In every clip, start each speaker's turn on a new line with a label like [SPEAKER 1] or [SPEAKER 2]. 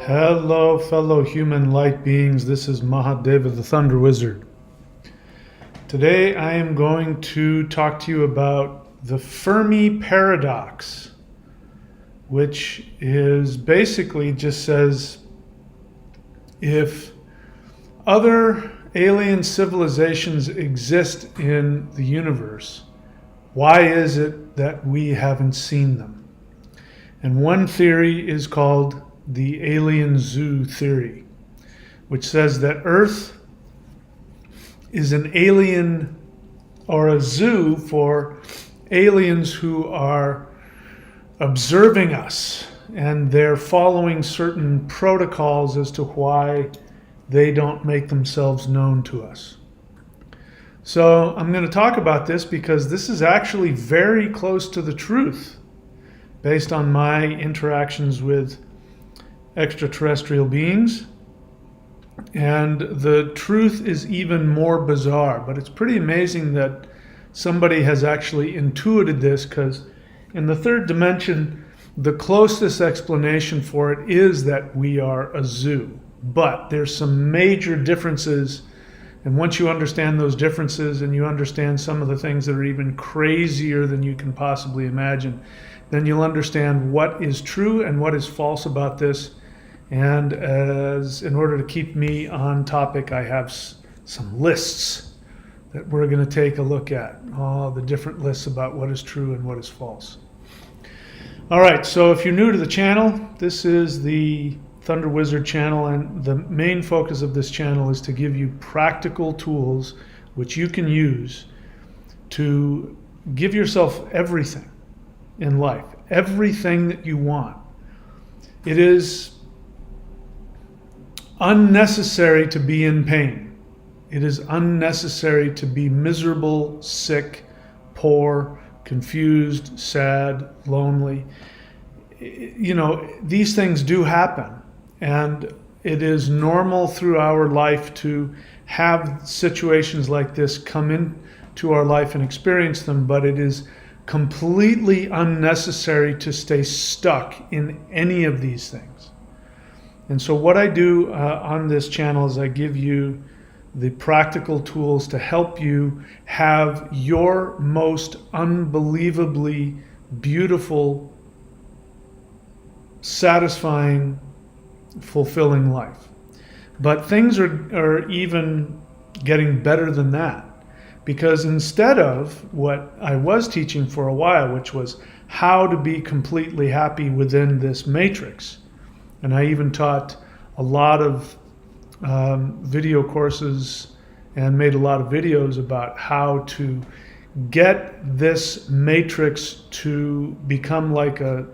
[SPEAKER 1] Hello, fellow human light beings. This is Mahadeva, the Thunder Wizard. Today I am going to talk to you about the Fermi paradox, which is basically just says if other alien civilizations exist in the universe, why is it that we haven't seen them? And one theory is called the alien zoo theory, which says that Earth is an alien or a zoo for aliens who are observing us, and they're following certain protocols as to why they don't make themselves known to us. So I'm going to talk about this because this is actually very close to the truth based on my interactions with extraterrestrial beings. And the truth is even more bizarre, but it's pretty amazing that somebody has actually intuited this, because in the third dimension, the closest explanation for it is that we are a zoo. But there's some major differences, and once you understand those differences and you understand some of the things that are even crazier than you can possibly imagine, then you'll understand what is true and what is false about this. And in order to keep me on topic, I have some lists that we're going to take a look at, all the different lists about what is true and what is false. All right, so if you're new to the channel, this is the Thunder Wizard channel, and the main focus of this channel is to give you practical tools which you can use to give yourself everything in life, everything that you want. It is unnecessary to be in pain. It is unnecessary to be miserable, sick, poor, confused, sad, lonely. You know, these things do happen, and it is normal through our life to have situations like this come into our life and experience them, but it is completely unnecessary to stay stuck in any of these things. And so what I do on this channel is I give you the practical tools to help you have your most unbelievably beautiful, satisfying, fulfilling life. But things are even getting better than that, because instead of what I was teaching for a while, which was how to be completely happy within this matrix, and I even taught a lot of video courses and made a lot of videos about how to get this matrix to become like a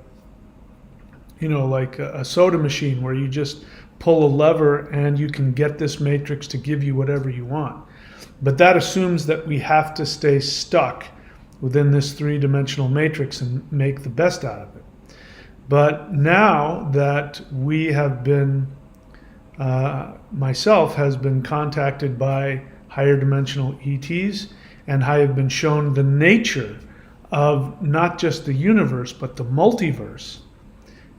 [SPEAKER 1] soda machine, where you just pull a lever and you can get this matrix to give you whatever you want. But that assumes that we have to stay stuck within this three-dimensional matrix and make the best out of it. But now that we have been, myself has been contacted by higher dimensional ETs, and I have been shown the nature of not just the universe, but the multiverse,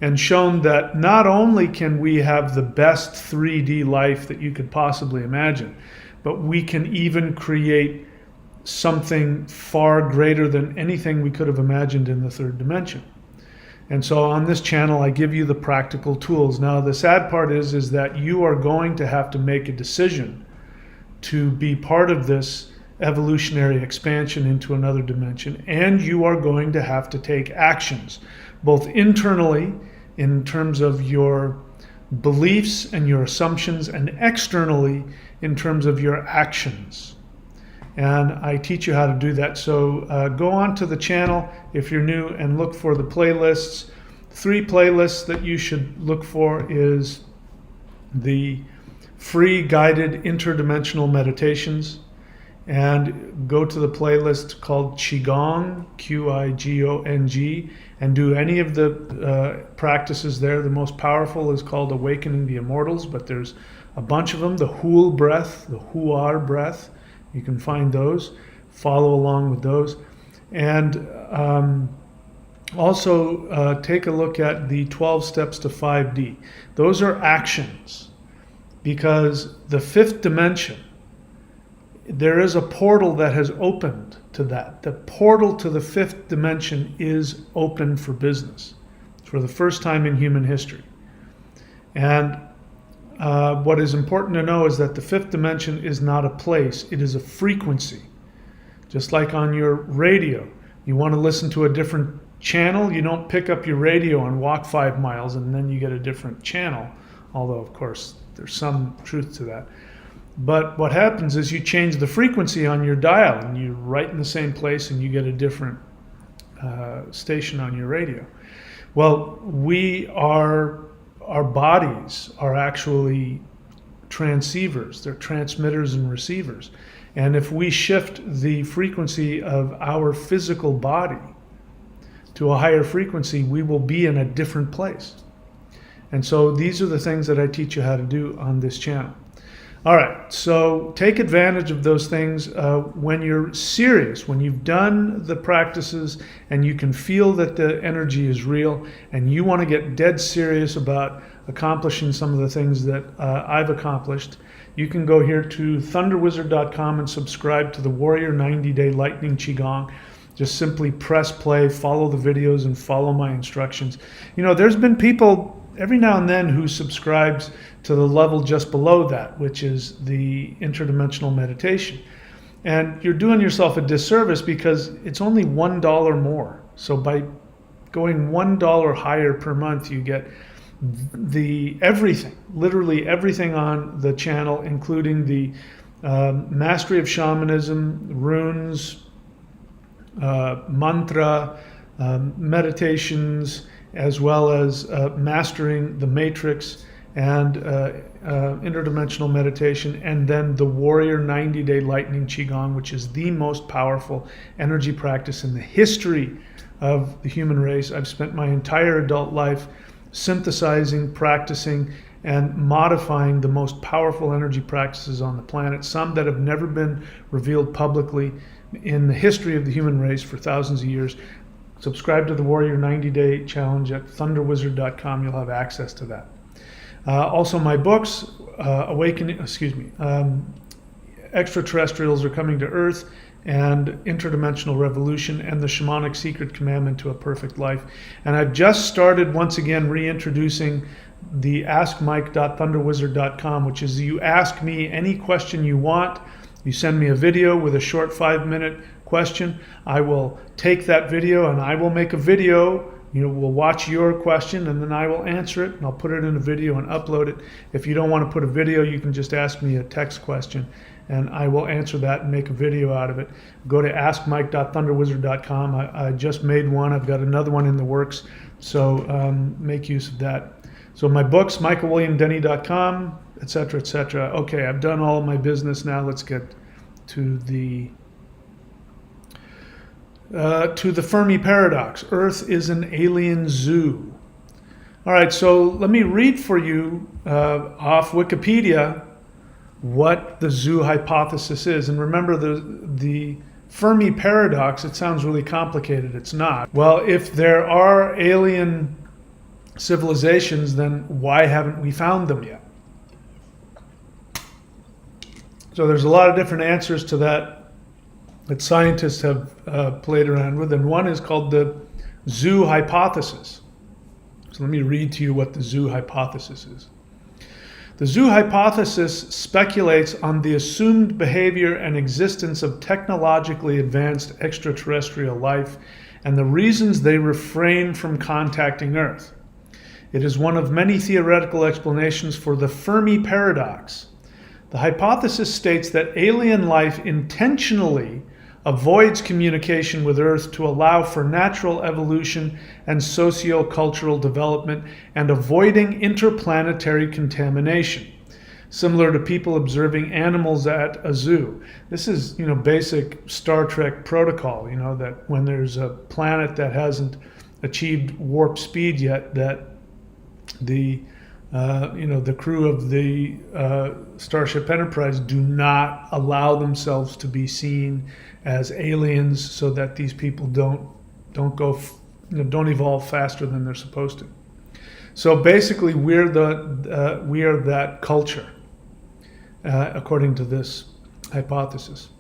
[SPEAKER 1] and shown that not only can we have the best 3D life that you could possibly imagine, but we can even create something far greater than anything we could have imagined in the third dimension. And so on this channel, I give you the practical tools. Now, the sad part is that you are going to have to make a decision to be part of this evolutionary expansion into another dimension, and you are going to have to take actions, both internally in terms of your beliefs and your assumptions, and externally in terms of your actions. And I teach you how to do that. So go on to the channel if you're new and look for the playlists. 3 playlists that you should look for is the free guided interdimensional meditations, and go to the playlist called Qigong, Qigong, and do any of the practices there. The most powerful is called Awakening the Immortals, but there's a bunch of them. The Hul breath, the Huar breath, you can find those, follow along with those. And Also, take a look at the 12 steps to 5D. Those are actions, because the fifth dimension, there is a portal that has opened to that. The portal to the fifth dimension is open for business for the first time in human history. And what is important to know is that the fifth dimension is not a place, it is a frequency. Just like on your radio, you want to listen to a different channel, you don't pick up your radio and walk 5 miles and then you get a different channel, although of course there's some truth to that. But what happens is you change the frequency on your dial and you're right in the same place and you get a different station on your radio. Well, our bodies are actually transceivers. They're transmitters and receivers. And if we shift the frequency of our physical body to a higher frequency, we will be in a different place. And so these are the things that I teach you how to do on this channel. All right, so take advantage of those things when you're serious, when you've done the practices and you can feel that the energy is real and you want to get dead serious about accomplishing some of the things that I've accomplished. You can go here to thunderwizard.com and subscribe to the Warrior 90-Day Lightning Qigong. Just simply press play, follow the videos, and follow my instructions. You know, there's been people every now and then who subscribes to the level just below that, which is the interdimensional meditation. And you're doing yourself a disservice because it's only $1 more. So by going $1 higher per month, you get everything, literally everything on the channel, including the mastery of shamanism, runes, mantra, meditations, as well as mastering the matrix and interdimensional meditation, and then the Warrior 90-Day Lightning Qigong, which is the most powerful energy practice in the history of the human race. I've spent my entire adult life synthesizing, practicing, and modifying the most powerful energy practices on the planet, some that have never been revealed publicly in the history of the human race for thousands of years. Subscribe to the Warrior 90-Day Challenge at thunderwizard.com. You'll have access to that. Also, my books, Extraterrestrials Are Coming to Earth, and Interdimensional Revolution, and the Shamanic Secret Commandment to a Perfect Life. And I've just started once again reintroducing the askmike.thunderwizard.com, which is you ask me any question you want. You send me a video with a short 5-minute question. I will take that video and I will make a video. We'll watch your question and then I will answer it and I'll put it in a video and upload it. If you don't want to put a video, you can just ask me a text question and I will answer that and make a video out of it. Go to askmike.thunderwizard.com. I just made one. I've got another one in the works, so make use of that. So my books, michaelwilliamdenny.com, etc., etc. Okay, I've done all of my business. Now let's get to the Fermi paradox. Earth is an alien zoo. All right, so let me read for you off Wikipedia what the zoo hypothesis is. And remember, the Fermi paradox, it sounds really complicated. It's not. Well, if there are alien civilizations, then why haven't we found them yet? So there's a lot of different answers to that scientists have played around with, and one is called the zoo hypothesis. So let me read to you what the zoo hypothesis is. The zoo hypothesis speculates on the assumed behavior and existence of technologically advanced extraterrestrial life and the reasons they refrain from contacting Earth. It is one of many theoretical explanations for the Fermi paradox. The hypothesis states that alien life intentionally avoids communication with Earth to allow for natural evolution and socio-cultural development and avoiding interplanetary contamination, similar to people observing animals at a zoo. This is, basic Star Trek protocol, that when there's a planet that hasn't achieved warp speed yet, that the crew of the Starship Enterprise do not allow themselves to be seen as aliens, so that these people don't go don't evolve faster than they're supposed to. So basically, we are that culture, according to this hypothesis.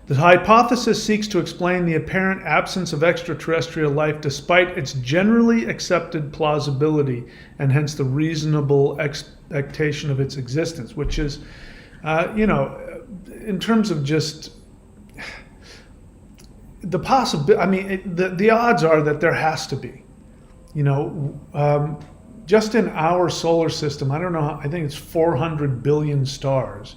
[SPEAKER 1] The hypothesis seeks to explain the apparent absence of extraterrestrial life despite its generally accepted plausibility and hence the reasonable expectation of its existence, which is, in terms of just the possibility, I mean, the odds are that there has to be. Just in our solar system, I don't know, I think it's 400 billion stars.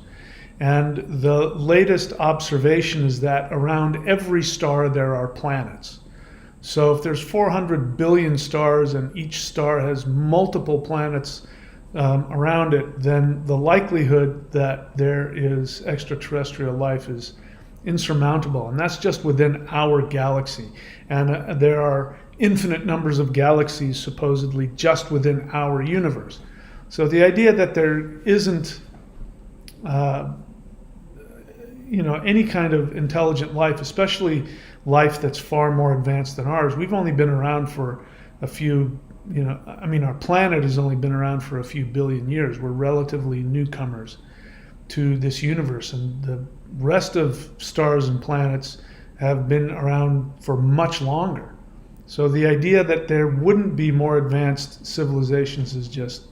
[SPEAKER 1] And the latest observation is that around every star there are planets. So if there's 400 billion stars and each star has multiple planets around it, then the likelihood that there is extraterrestrial life is insurmountable. And that's just within our galaxy. And there are infinite numbers of galaxies supposedly just within our universe. So the idea that there isn't any kind of intelligent life, especially life that's far more advanced than ours. We've only been around for a few, our planet has only been around for a few billion years. We're relatively newcomers to this universe, and the rest of stars and planets have been around for much longer. So the idea that there wouldn't be more advanced civilizations is just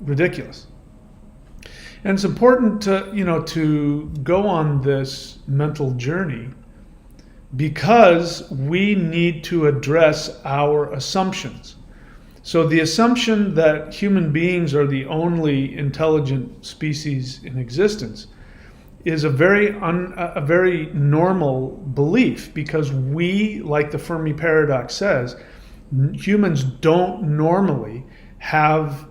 [SPEAKER 1] ridiculous. And it's important to go on this mental journey because we need to address our assumptions. So the assumption that human beings are the only intelligent species in existence is a very normal belief, because we, like the Fermi paradox says, humans don't normally have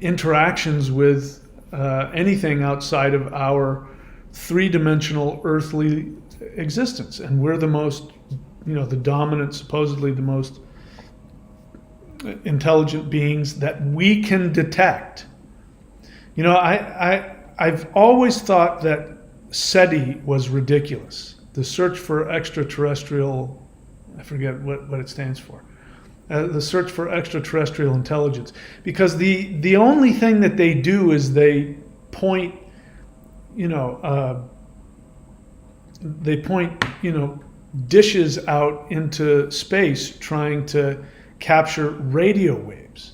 [SPEAKER 1] interactions with anything outside of our three-dimensional earthly existence, and we're the most, the dominant, supposedly the most intelligent beings that we can detect. I've always thought that SETI was ridiculous. The search for extraterrestrial, I forget what it stands for. The search for extraterrestrial intelligence, because the only thing that they do is they point dishes out into space trying to capture radio waves,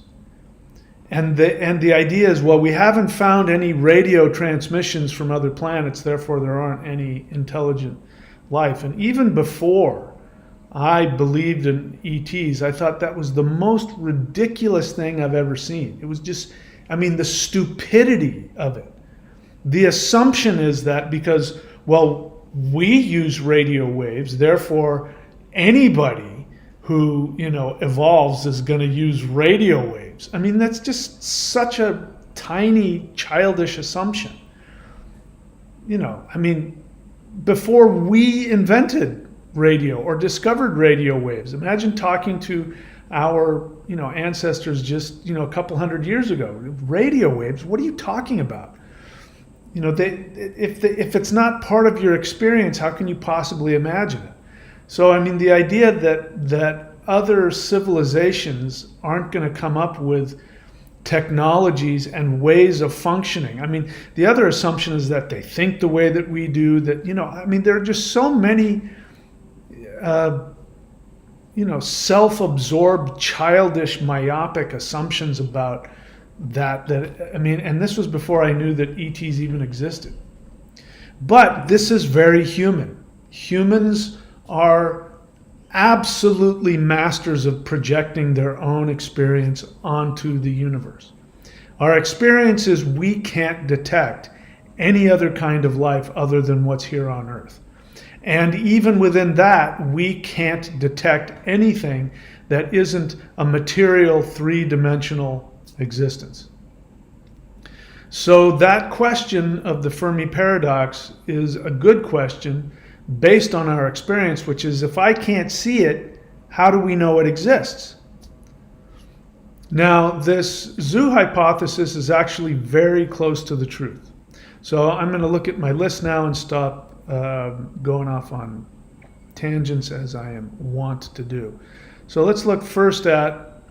[SPEAKER 1] and the idea is, well, we haven't found any radio transmissions from other planets, therefore there aren't any intelligent life. And even before I believed in ETs, I thought that was the most ridiculous thing I've ever seen. It was just, the stupidity of it. The assumption is that because, well, we use radio waves, therefore anybody who, evolves is going to use radio waves. That's just such a tiny, childish assumption. Before we invented radio or discovered radio waves, imagine talking to our ancestors just a couple hundred years ago. Radio waves, what are you talking about? If it's not part of your experience, how can you possibly imagine it? So the idea that other civilizations aren't going to come up with technologies and ways of functioning. The other assumption is that they think the way that we do, that there are just so many self-absorbed, childish, myopic assumptions about that, and this was before I knew that ETs even existed. But this is very human. Humans are absolutely masters of projecting their own experience onto the universe. Our experience is we can't detect any other kind of life other than what's here on Earth. And even within that, we can't detect anything that isn't a material, three-dimensional existence. So that question of the Fermi paradox is a good question based on our experience, which is, if I can't see it, how do we know it exists? Now, this zoo hypothesis is actually very close to the truth. So I'm going to look at my list now and stop going off on tangents as I am wont to do. So let's look first at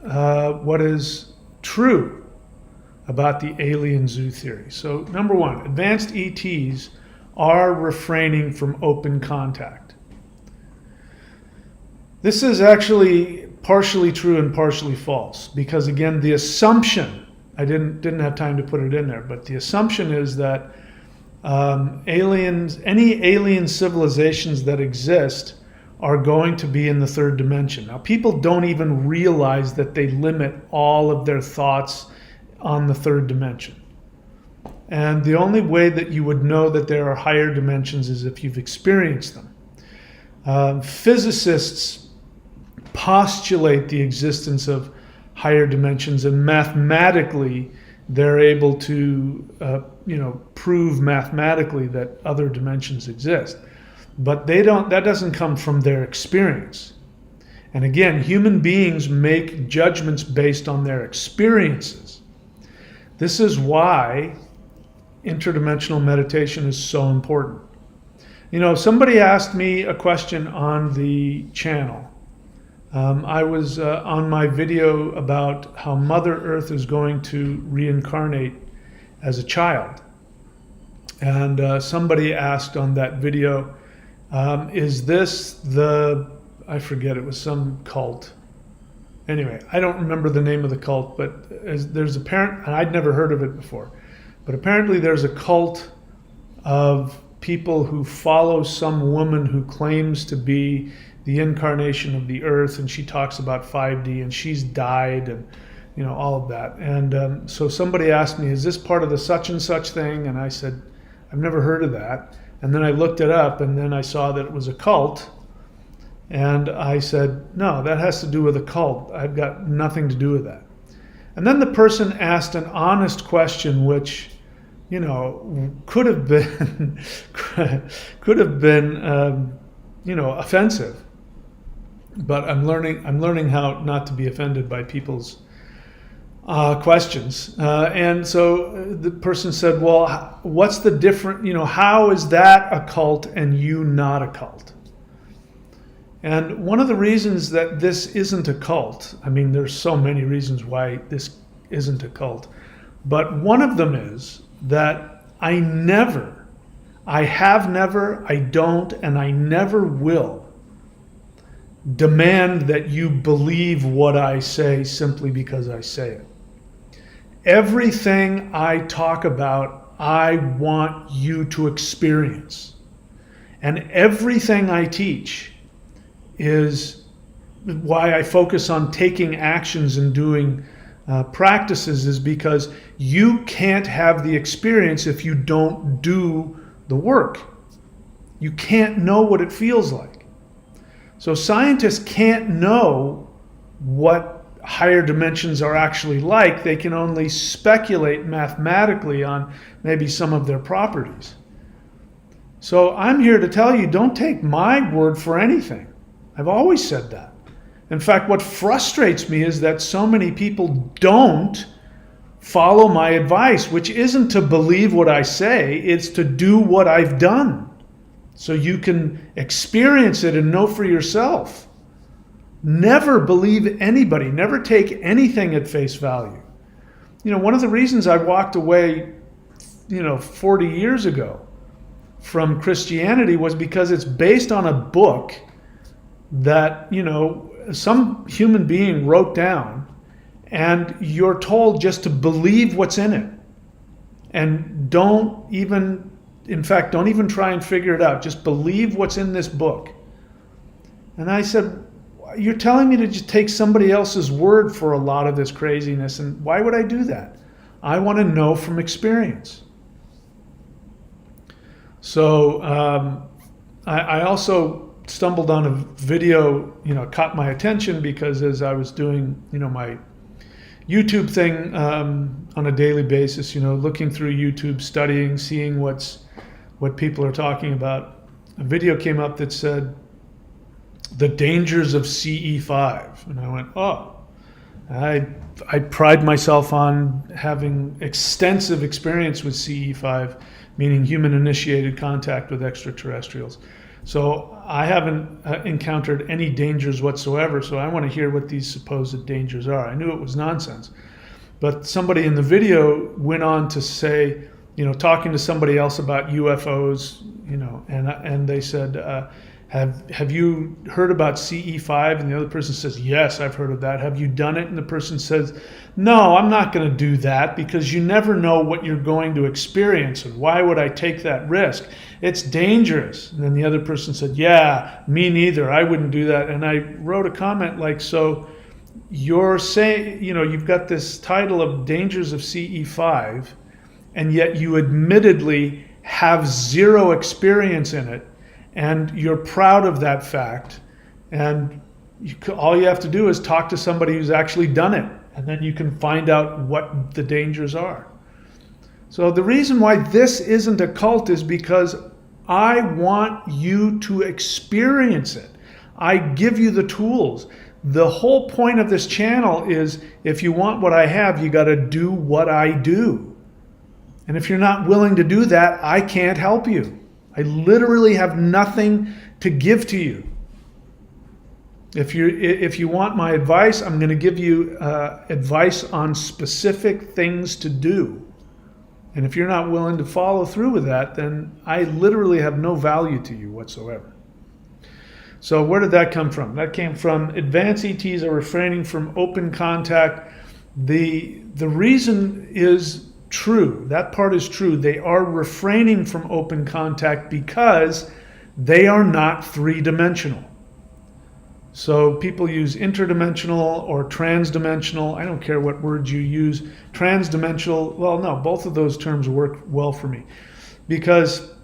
[SPEAKER 1] what is true about the alien zoo theory. So number one, advanced ETs are refraining from open contact. This is actually partially true and partially false, because again, the assumption, I didn't have time to put it in there, but the assumption is that any alien civilizations that exist are going to be in the third dimension. Now, people don't even realize that they limit all of their thoughts on the third dimension. And the only way that you would know that there are higher dimensions is if you've experienced them. Physicists postulate the existence of higher dimensions, and mathematically they're able to prove mathematically that other dimensions exist. But that doesn't come from their experience. And again, human beings make judgments based on their experiences. This is why interdimensional meditation is so important. Somebody asked me a question on the channel. I was on my video about how Mother Earth is going to reincarnate as a child. And somebody asked on that video, is this I forget, it was some cult. Anyway, I don't remember the name of the cult, but there's and I'd never heard of it before, but apparently there's a cult of people who follow some woman who claims to be the incarnation of the earth, and she talks about 5D, and she's died, and all of that. And so somebody asked me, is this part of the such and such thing? And I said, I've never heard of that. And then I looked it up, and then I saw that it was a cult. And I said, no, that has to do with a cult. I've got nothing to do with that. And then the person asked an honest question, which, could have been, offensive. But I'm learning how not to be offended by people's questions. And so the person said, well, what's the difference? How is that a cult and you not a cult? And one of the reasons that this isn't a cult, there's so many reasons why this isn't a cult, but one of them is that I have never, I don't, and I never will demand that you believe what I say simply because I say it. Everything I talk about, I want you to experience. And everything I teach is why I focus on taking actions and doing practices, is because you can't have the experience if you don't do the work. You can't know what it feels like. So scientists can't know what higher dimensions are actually like. They can only speculate mathematically on maybe some of their properties. So I'm here to tell you, don't take my word for anything. I've always said that. In fact, what frustrates me is that so many people don't follow my advice, which isn't to believe what I say, it's to do what I've done, so you can experience it and know for yourself. Never believe anybody, never take anything at face value. One of the reasons I walked away, 40 years ago from Christianity was because it's based on a book that, some human being wrote down, and you're told just to believe what's in it. And don't even try and figure it out. Just believe what's in this book. And I said, you're telling me to just take somebody else's word for a lot of this craziness, and why would I do that? I want to know from experience. So I also stumbled on a video, caught my attention, because as I was doing, my YouTube thing on a daily basis, looking through YouTube, studying, seeing what people are talking about, a video came up that said, the dangers of CE5. And I went, oh, I pride myself on having extensive experience with CE5, meaning human-initiated contact with extraterrestrials. So I haven't encountered any dangers whatsoever, so I want to hear what these supposed dangers are. I knew it was nonsense. But somebody in the video went on to say, talking to somebody else about UFOs, and they said, have you heard about CE5? And the other person says, yes, I've heard of that. Have you done it? And the person says, no, I'm not going to do that because you never know what you're going to experience. And why would I take that risk? It's dangerous. And then the other person said, yeah, me neither. I wouldn't do that. And I wrote a comment like, so you're saying, you've got this title of Dangers of CE5, and yet you admittedly have zero experience in it. And you're proud of that fact, and all you have to do is talk to somebody who's actually done it, and then you can find out what the dangers are. So the reason why this isn't a cult is because I want you to experience it. I give you the tools. The whole point of this channel is, if you want what I have, you got to do what I do. And if you're not willing to do that, I can't help you. I literally have nothing to give to you. If you want my advice, I'm going to give you advice on specific things to do. And if you're not willing to follow through with that, then I literally have no value to you whatsoever. So where did that come from? That came from advanced ETs are refraining from open contact. The reason is true. That part is true. They are refraining from open contact because they are not three-dimensional. So people use interdimensional or transdimensional. I don't care what words you use. Transdimensional, well, no, both of those terms work well for me. Because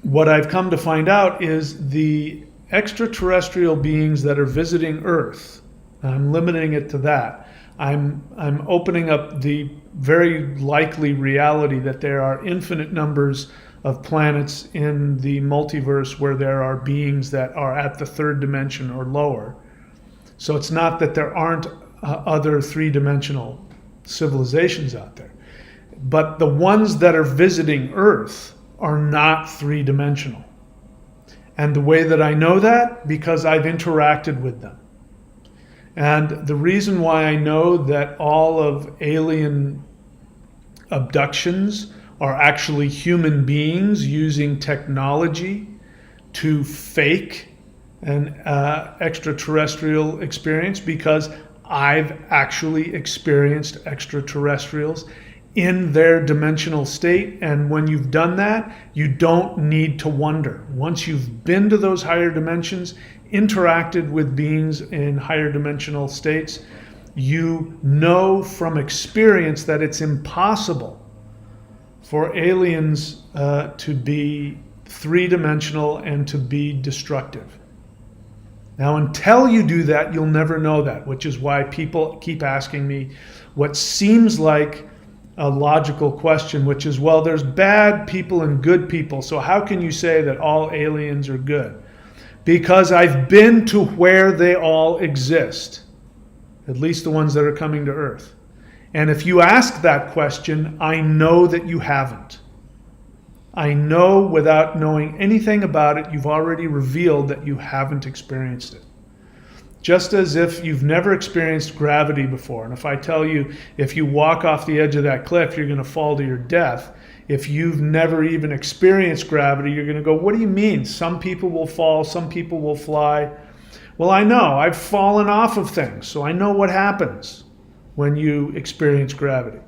[SPEAKER 1] what I've come to find out is the extraterrestrial beings that are visiting Earth, I'm limiting it to that, I'm opening up the very likely reality that there are infinite numbers of planets in the multiverse where there are beings that are at the third dimension or lower. So it's not that there aren't other three-dimensional civilizations out there. But the ones that are visiting Earth are not three-dimensional. And the way that I know that, because I've interacted with them. And the reason why I know that all of alien abductions are actually human beings using technology to fake an extraterrestrial experience, because I've actually experienced extraterrestrials in their dimensional state. And when you've done that, you don't need to wonder. Once you've been to those higher dimensions, interacted with beings in higher dimensional states, you know from experience that it's impossible for aliens to be three-dimensional and to be destructive. Now, until you do that, you'll never know that, which is why people keep asking me what seems like a logical question, which is, well, there's bad people and good people, so how can you say that all aliens are good? Because I've been to where they all exist, at least the ones that are coming to Earth. And if you ask that question, I know that you haven't. I know without knowing anything about it, you've already revealed that you haven't experienced it. Just as if you've never experienced gravity before. And if I tell you, if you walk off the edge of that cliff, you're going to fall to your death. If you've never even experienced gravity, you're going to go, what do you mean? Some people will fall, some people will fly. Well, I know. I've fallen off of things, so I know what happens when you experience gravity.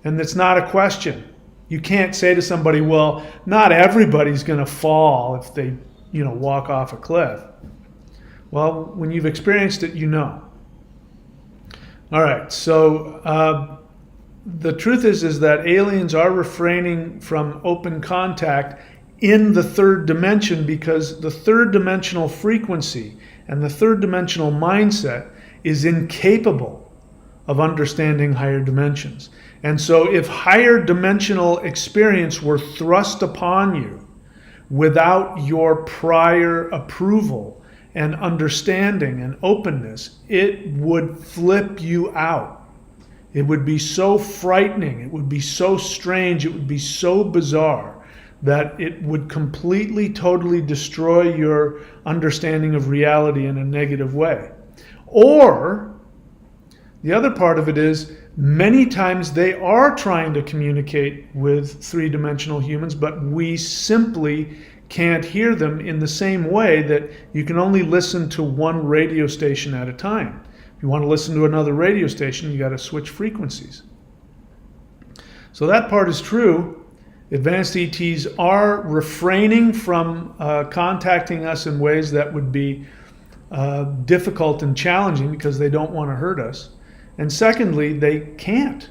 [SPEAKER 1] And it's not a question. You can't say to somebody, well, not everybody's going to fall if they, walk off a cliff. Well, when you've experienced it, you know. All right, so the truth is that aliens are refraining from open contact in the third dimension because the third dimensional frequency and the third dimensional mindset is incapable of understanding higher dimensions. And so if higher dimensional experience were thrust upon you without your prior approval and understanding and openness, it would flip you out. It would be so frightening, it would be so strange, it would be so bizarre that it would completely, totally destroy your understanding of reality in a negative way. Or the other part of it is, many times they are trying to communicate with three-dimensional humans, but we simply can't hear them in the same way that you can only listen to one radio station at a time. If you want to listen to another radio station, you got to switch frequencies. So that part is true. Advanced ETs are refraining from contacting us in ways that would be difficult and challenging because they don't want to hurt us. And secondly, they can't,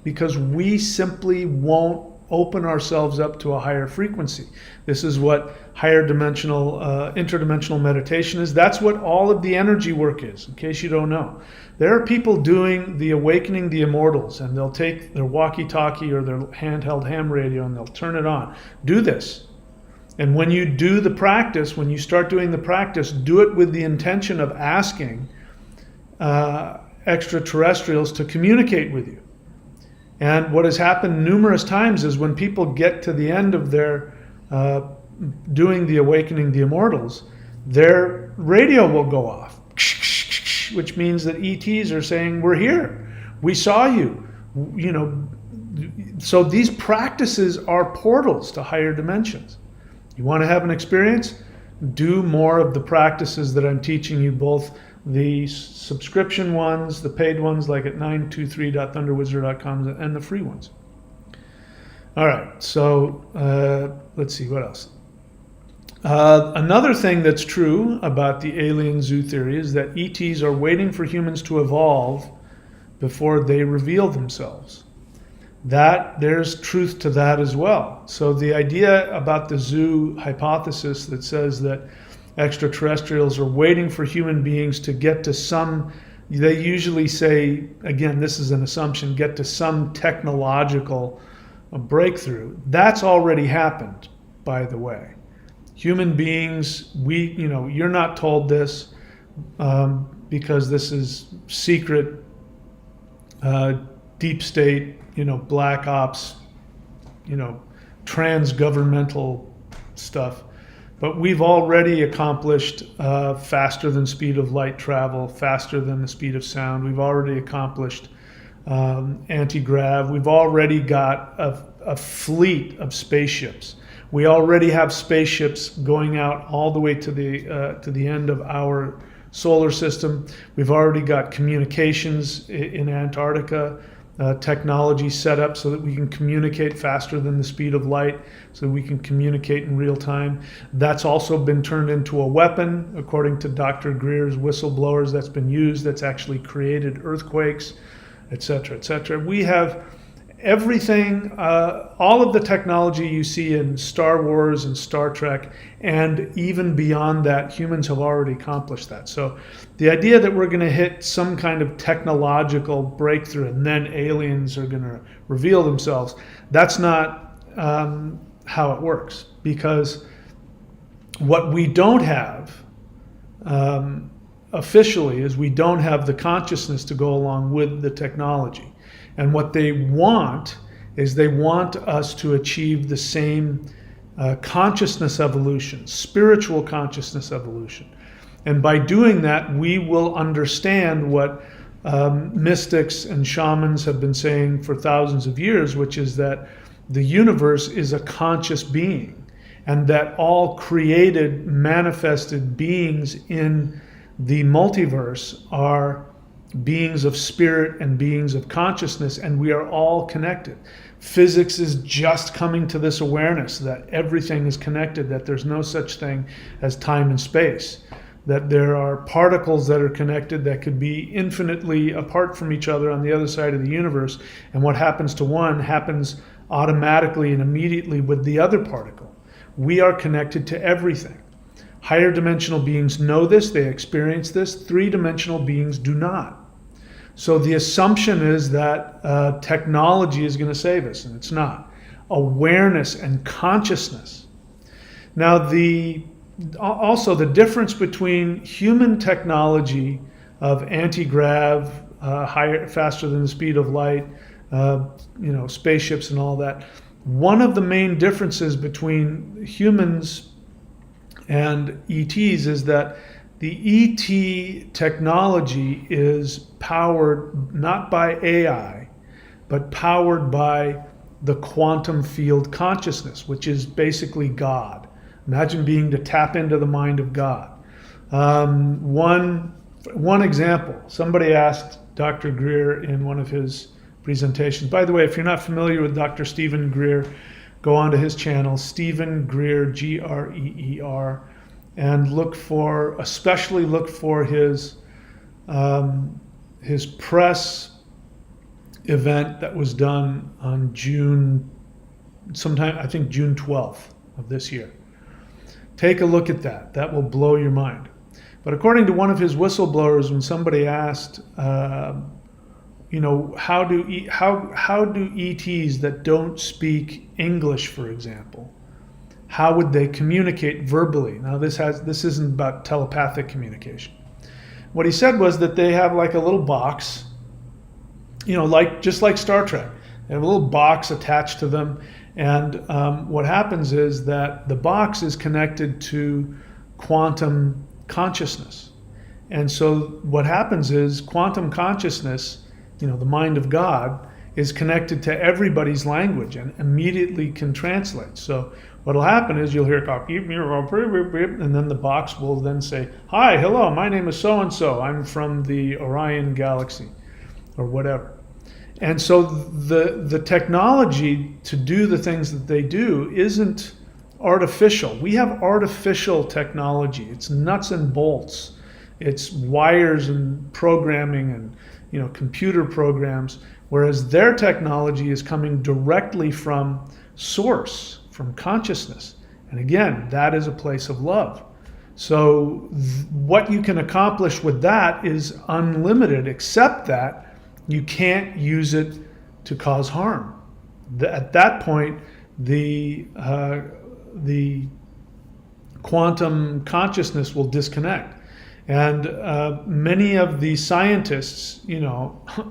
[SPEAKER 1] because we simply won't open ourselves up to a higher frequency. This is what higher dimensional, interdimensional meditation is. That's what all of the energy work is, in case you don't know. There are people doing the Awakening the Immortals, and they'll take their walkie-talkie or their handheld ham radio and they'll turn it on. Do this. And when you do the practice, when you start doing the practice, do it with the intention of asking extraterrestrials to communicate with you. And what has happened numerous times is when people get to the end of their doing the Awakening the Immortals, their radio will go off, which means that ETs are saying, we're here, we saw you, you know. So these practices are portals to higher dimensions. You want to have an experience? Do more of the practices that I'm teaching you, both the subscription ones, the paid ones like at 923.thunderwizard.com, and the free ones. All right, so let's see, what else? Another thing that's true about the alien zoo theory is that ETs are waiting for humans to evolve before they reveal themselves. There's truth to that as well. So the idea about the zoo hypothesis that says that extraterrestrials are waiting for human beings to get to some, they usually say, again, this is an assumption, get to some technological breakthrough. That's already happened, by the way. Human beings, you're not told this because this is secret, deep state, black ops, trans-governmental stuff. But we've already accomplished faster than speed of light travel, faster than the speed of sound. We've already accomplished anti-grav. We've already got a fleet of spaceships. We already have spaceships going out all the way to the end of our solar system. We've already got communications in Antarctica. Technology set up so that we can communicate faster than the speed of light, so we can communicate in real time. That's also been turned into a weapon, according to Dr. Greer's whistleblowers. That's been used, that's actually created earthquakes, etc., etc. We have everything, all of the technology you see in Star Wars and Star Trek, and even beyond that, humans have already accomplished that. So the idea that we're going to hit some kind of technological breakthrough and then aliens are going to reveal themselves, that's not how it works. Because what we don't have officially is we don't have the consciousness to go along with the technology. And what they want is they want us to achieve the same consciousness evolution, spiritual consciousness evolution. And by doing that, we will understand what mystics and shamans have been saying for thousands of years, which is that the universe is a conscious being, and that all created, manifested beings in the multiverse are beings of spirit and beings of consciousness, and we are all connected. Physics is just coming to this awareness that everything is connected, that there's no such thing as time and space, that there are particles that are connected that could be infinitely apart from each other on the other side of the universe, and what happens to one happens automatically and immediately with the other particle. We are connected to everything. Higher dimensional beings know this, they experience this. Three-dimensional beings do not. So the assumption is that technology is going to save us, and it's not. Awareness and consciousness. Now, also the difference between human technology of anti-grav, faster than the speed of light, spaceships and all that, One of the main differences between humans and ETs is that the ET technology is powered not by AI, but powered by the quantum field consciousness, which is basically God. Imagine being to tap into the mind of God. One example, somebody asked Dr. Greer in one of his presentations. By the way, if you're not familiar with Dr. Stephen Greer, go onto his channel, Stephen Greer, Greer, and especially look for his press event that was done on June 12th of this year. Take a look at that. That will blow your mind. But according to one of his whistleblowers, when somebody asked, how do ETs that don't speak English, for example, how would they communicate verbally? Now this isn't about telepathic communication. What he said was that they have like a little box, just like Star Trek. They have a little box attached to them, and what happens is that the box is connected to quantum consciousness. And so what happens is quantum consciousness, the mind of God, is connected to everybody's language and immediately can translate. So what'll happen is you'll hear, and then the box will then say, "Hi, hello, my name is so-and-so. I'm from the Orion galaxy," or whatever. And so the technology to do the things that they do isn't artificial. We have artificial technology. It's nuts and bolts. It's wires and programming and computer programs, whereas their technology is coming directly from source, from consciousness. And again, that is a place of love. So what you can accomplish with that is unlimited, except that you can't use it to cause harm. At that point, the quantum consciousness will disconnect. And many of the scientists,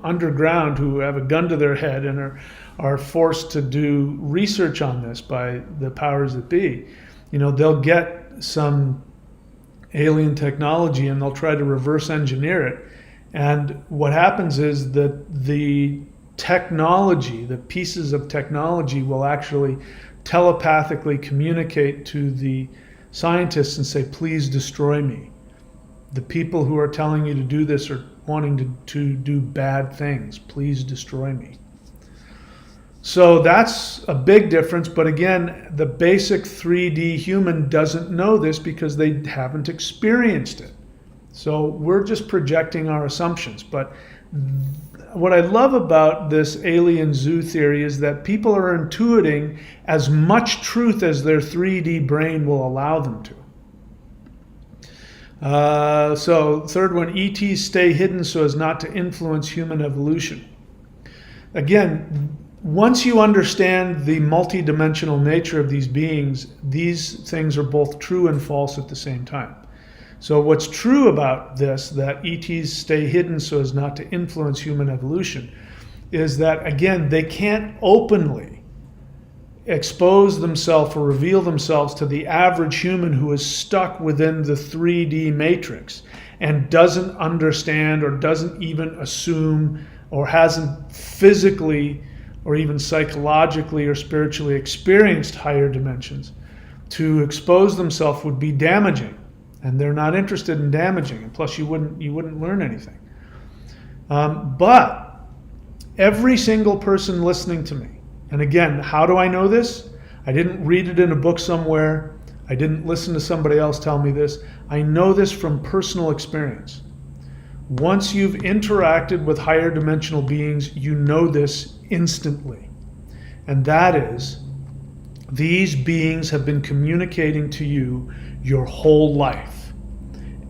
[SPEAKER 1] underground, who have a gun to their head and are forced to do research on this by the powers that be, they'll get some alien technology and they'll try to reverse engineer it. And what happens is that the technology, the pieces of technology, will actually telepathically communicate to the scientists and say, "Please destroy me. The people who are telling you to do this are wanting to do bad things. Please destroy me." So that's a big difference. But again, the basic 3D human doesn't know this because they haven't experienced it. So we're just projecting our assumptions. But what I love about this alien zoo theory is that people are intuiting as much truth as their 3D brain will allow them to. So third one, ETs stay hidden so as not to influence human evolution. Again, once you understand the multidimensional nature of these beings, these things are both true and false at the same time. So what's true about this, that ETs stay hidden so as not to influence human evolution, is that, again, they can't openly expose themselves or reveal themselves to the average human who is stuck within the 3D matrix and doesn't understand or doesn't even assume or hasn't physically or even psychologically or spiritually experienced higher dimensions. To expose themselves would be damaging. And they're not interested in damaging, and plus you wouldn't learn anything. But every single person listening to me, and again, how do I know this? I didn't read it in a book somewhere. I didn't listen to somebody else tell me this. I know this from personal experience. Once you've interacted with higher dimensional beings, you know this instantly. And that is, these beings have been communicating to you your whole life.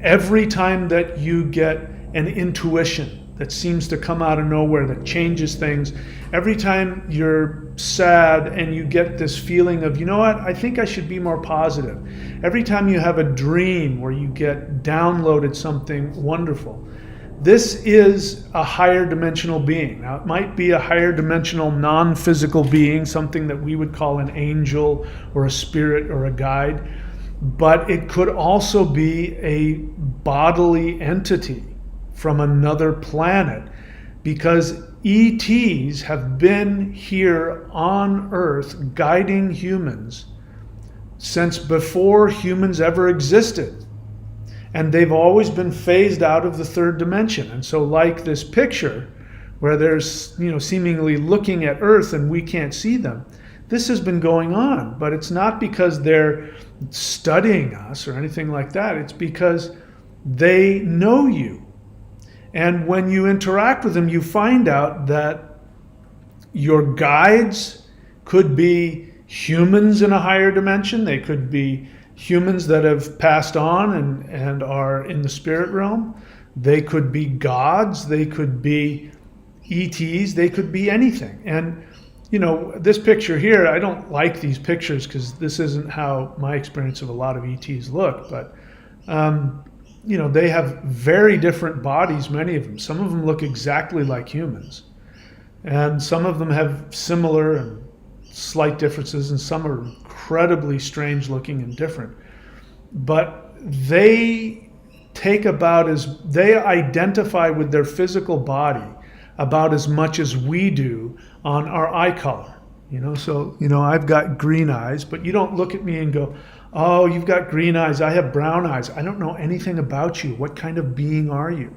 [SPEAKER 1] Every time that you get an intuition that seems to come out of nowhere, that changes things, every time you're sad and you get this feeling of, I think I should be more positive. Every time you have a dream where you get downloaded something wonderful, This is a higher dimensional being. Now, it might be a higher dimensional non-physical being, something that we would call an angel or a spirit or a guide, but it could also be a bodily entity from another planet, because ETs have been here on Earth guiding humans since before humans ever existed. And they've always been phased out of the third dimension. And so, like this picture where there's, seemingly looking at Earth and we can't see them, this has been going on. But it's not because they're studying us or anything like that. It's because they know you. And when you interact with them, you find out that your guides could be humans in a higher dimension. They could be humans that have passed on and are in the spirit realm. They could be gods. They could be ETs. They could be anything. And, this picture here, I don't like these pictures because this isn't how my experience of a lot of ETs look. But, they have very different bodies, many of them. Some of them look exactly like humans. And some of them have similar and slight differences, and some are incredibly strange looking and different. But they identify with their physical body about as much as we do on our eye color. So I've got green eyes, but you don't look at me and go, oh, you've got green eyes, I have brown eyes. I don't know anything about you. What kind of being are you?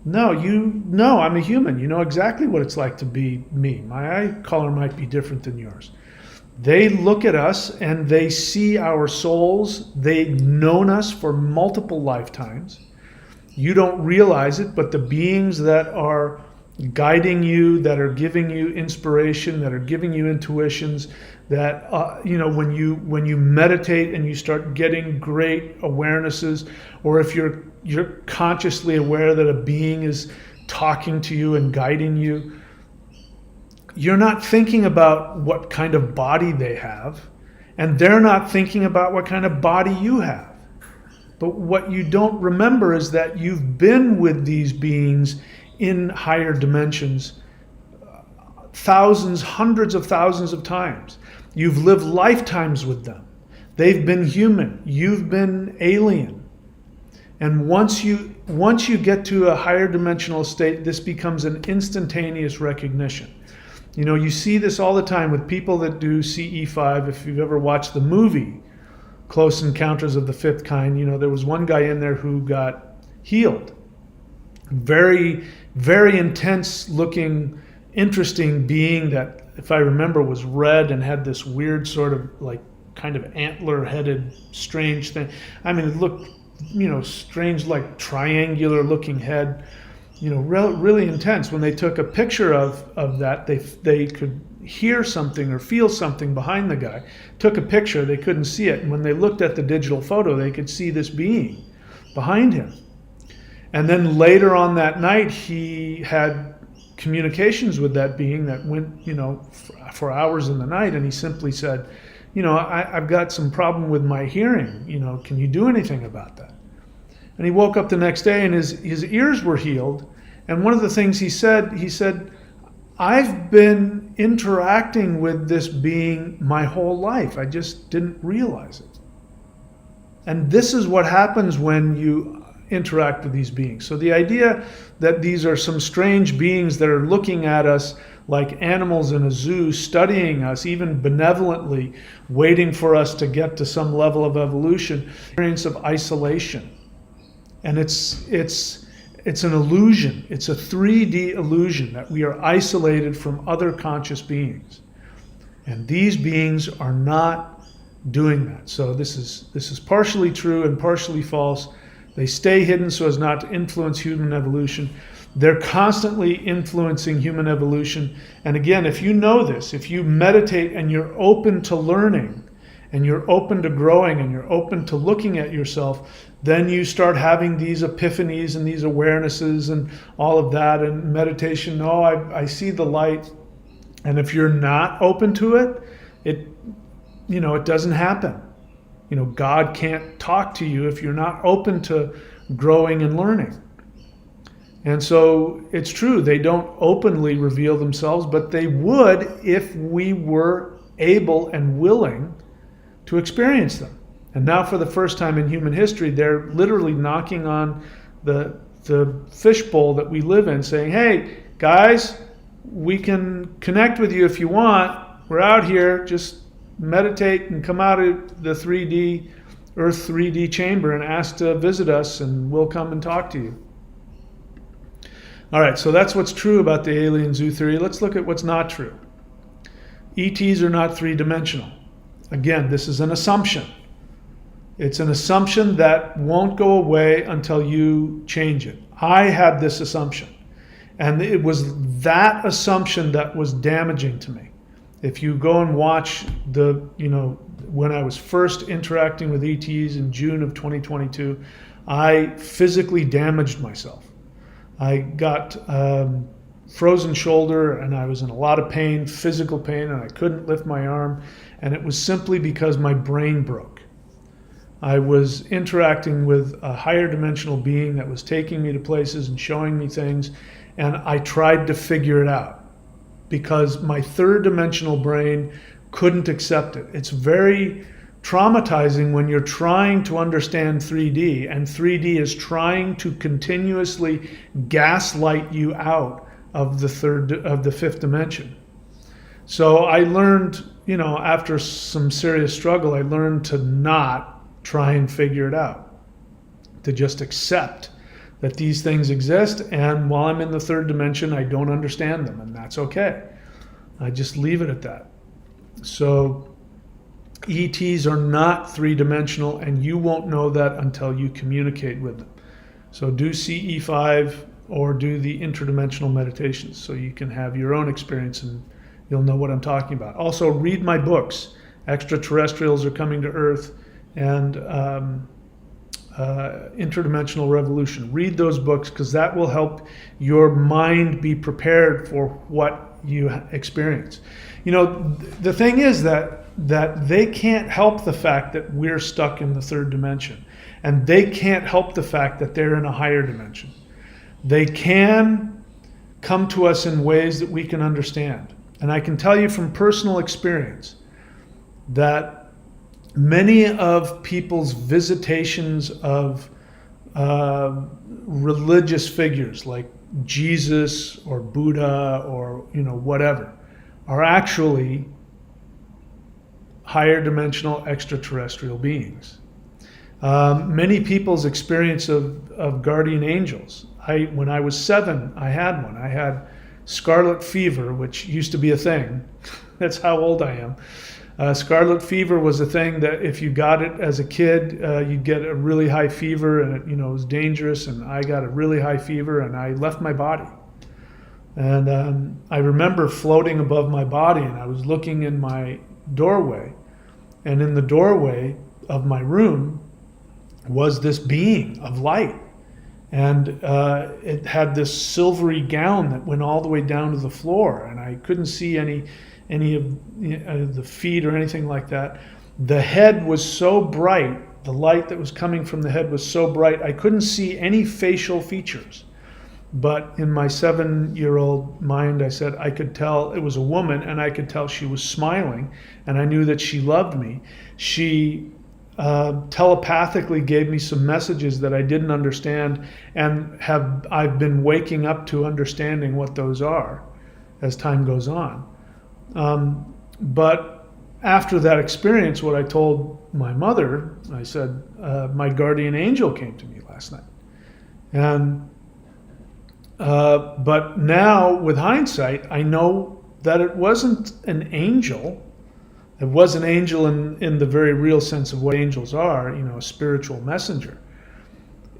[SPEAKER 1] No, I'm a human. You know exactly what it's like to be me. My eye color might be different than yours. They look at us and they see our souls. They've known us for multiple lifetimes. You don't realize it, but the beings that are guiding you, that are giving you inspiration, that are giving you intuitions, that when you meditate and you start getting great awarenesses, or if you're consciously aware that a being is talking to you and guiding you, you're not thinking about what kind of body they have, and they're not thinking about what kind of body you have. But what you don't remember is that you've been with these beings in higher dimensions thousands, hundreds of thousands of times. You've lived lifetimes with them. They've been human. You've been alien. And once you get to a higher dimensional state, this becomes an instantaneous recognition. You see this all the time with people that do CE5. If you've ever watched the movie Close Encounters of the Fifth Kind, there was one guy in there who got healed. Very, very intense looking, interesting being that, if I remember, was red and had this weird sort of kind of antler-headed strange thing. I mean, it looked, strange, like triangular looking head, really intense. When they took a picture of that, they could hear something or feel something behind the guy. Took a picture, they couldn't see it. And when they looked at the digital photo, they could see this being behind him. And then later on that night, he had communications with that being that went, for hours in the night. And he simply said, I've got some problem with my hearing. Can you do anything about that? And he woke up the next day and his ears were healed. And one of the things he said, I've been interacting with this being my whole life. I just didn't realize it. And this is what happens when you interact with these beings. So the idea that these are some strange beings that are looking at us like animals in a zoo, studying us, even benevolently, waiting for us to get to some level of evolution, experience of isolation. And it's an illusion. It's a 3D illusion that we are isolated from other conscious beings. And these beings are not doing that. So this is partially true and partially false. They stay hidden so as not to influence human evolution. They're constantly influencing human evolution. And again, if you know this, if you meditate and you're open to learning, and you're open to growing, and you're open to looking at yourself, then you start having these epiphanies and these awarenesses and all of that. And meditation, I see the light. And if you're not open to it, it doesn't happen. God can't talk to you if you're not open to growing and learning. And so it's true, they don't openly reveal themselves, but they would if we were able and willing to experience them. And now for the first time in human history, they're literally knocking on the fishbowl that we live in, saying, hey, guys, we can connect with you if you want. We're out here, just meditate and come out of the 3D, Earth 3D chamber and ask to visit us, and we'll come and talk to you. All right, so that's what's true about the alien zoo theory. Let's look at what's not true. ETs are not three-dimensional. Again, this is an assumption. It's an assumption that won't go away until you change it. I had this assumption, and it was that assumption that was damaging to me. If you go and watch when I was first interacting with ETs in June of 2022, I physically damaged myself. I got frozen shoulder, and I was in a lot of pain, physical pain, and I couldn't lift my arm, and it was simply because my brain broke. I was interacting with a higher dimensional being that was taking me to places and showing me things, and I tried to figure it out because my third dimensional brain couldn't accept it. It's very traumatizing when you're trying to understand 3D, and 3D is trying to continuously gaslight you out of the fifth dimension. So I learned, after some serious struggle, I learned to not try and figure it out, to just accept that these things exist, and while I'm in the third dimension, I don't understand them, and that's okay. I just leave it at that. So ETs are not three-dimensional, and you won't know that until you communicate with them. So do CE5 or do the interdimensional meditations so you can have your own experience and you'll know what I'm talking about. Also, read my books. Extraterrestrials Are Coming to Earth and Interdimensional Revolution. Read those books because that will help your mind be prepared for what you experience. The thing is that they can't help the fact that we're stuck in the third dimension, and they can't help the fact that they're in a higher dimension. They can come to us in ways that we can understand. And I can tell you from personal experience that many of people's visitations of religious figures like Jesus or Buddha or whatever are actually higher dimensional extraterrestrial beings. Many people's experience of guardian angels. When I was 7, I had one. I had scarlet fever, which used to be a thing. That's how old I am. Scarlet fever was a thing that if you got it as a kid, you'd get a really high fever, and it was dangerous. And I got a really high fever, and I left my body. And I remember floating above my body, and I was looking in my doorway, and in the doorway of my room was this being of light. And it had this silvery gown that went all the way down to the floor, and I couldn't see any of the feet or anything like that. The head was so bright, the light that was coming from the head was so bright, I couldn't see any facial features. But in my 7-year-old mind, I said I could tell it was a woman, and I could tell she was smiling, and I knew that she loved me. She telepathically gave me some messages that I didn't understand, and I've been waking up to understanding what those are as time goes on. But after that experience, what I told my mother, I said, my guardian angel came to me last night. And but now with hindsight, I know that it wasn't an angel. It was an angel in the very real sense of what angels are, a spiritual messenger.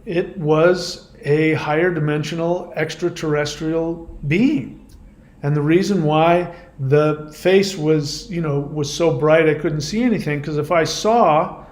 [SPEAKER 1] It was a higher dimensional extraterrestrial being. And the reason why the face was so bright I couldn't see anything, because if I saw,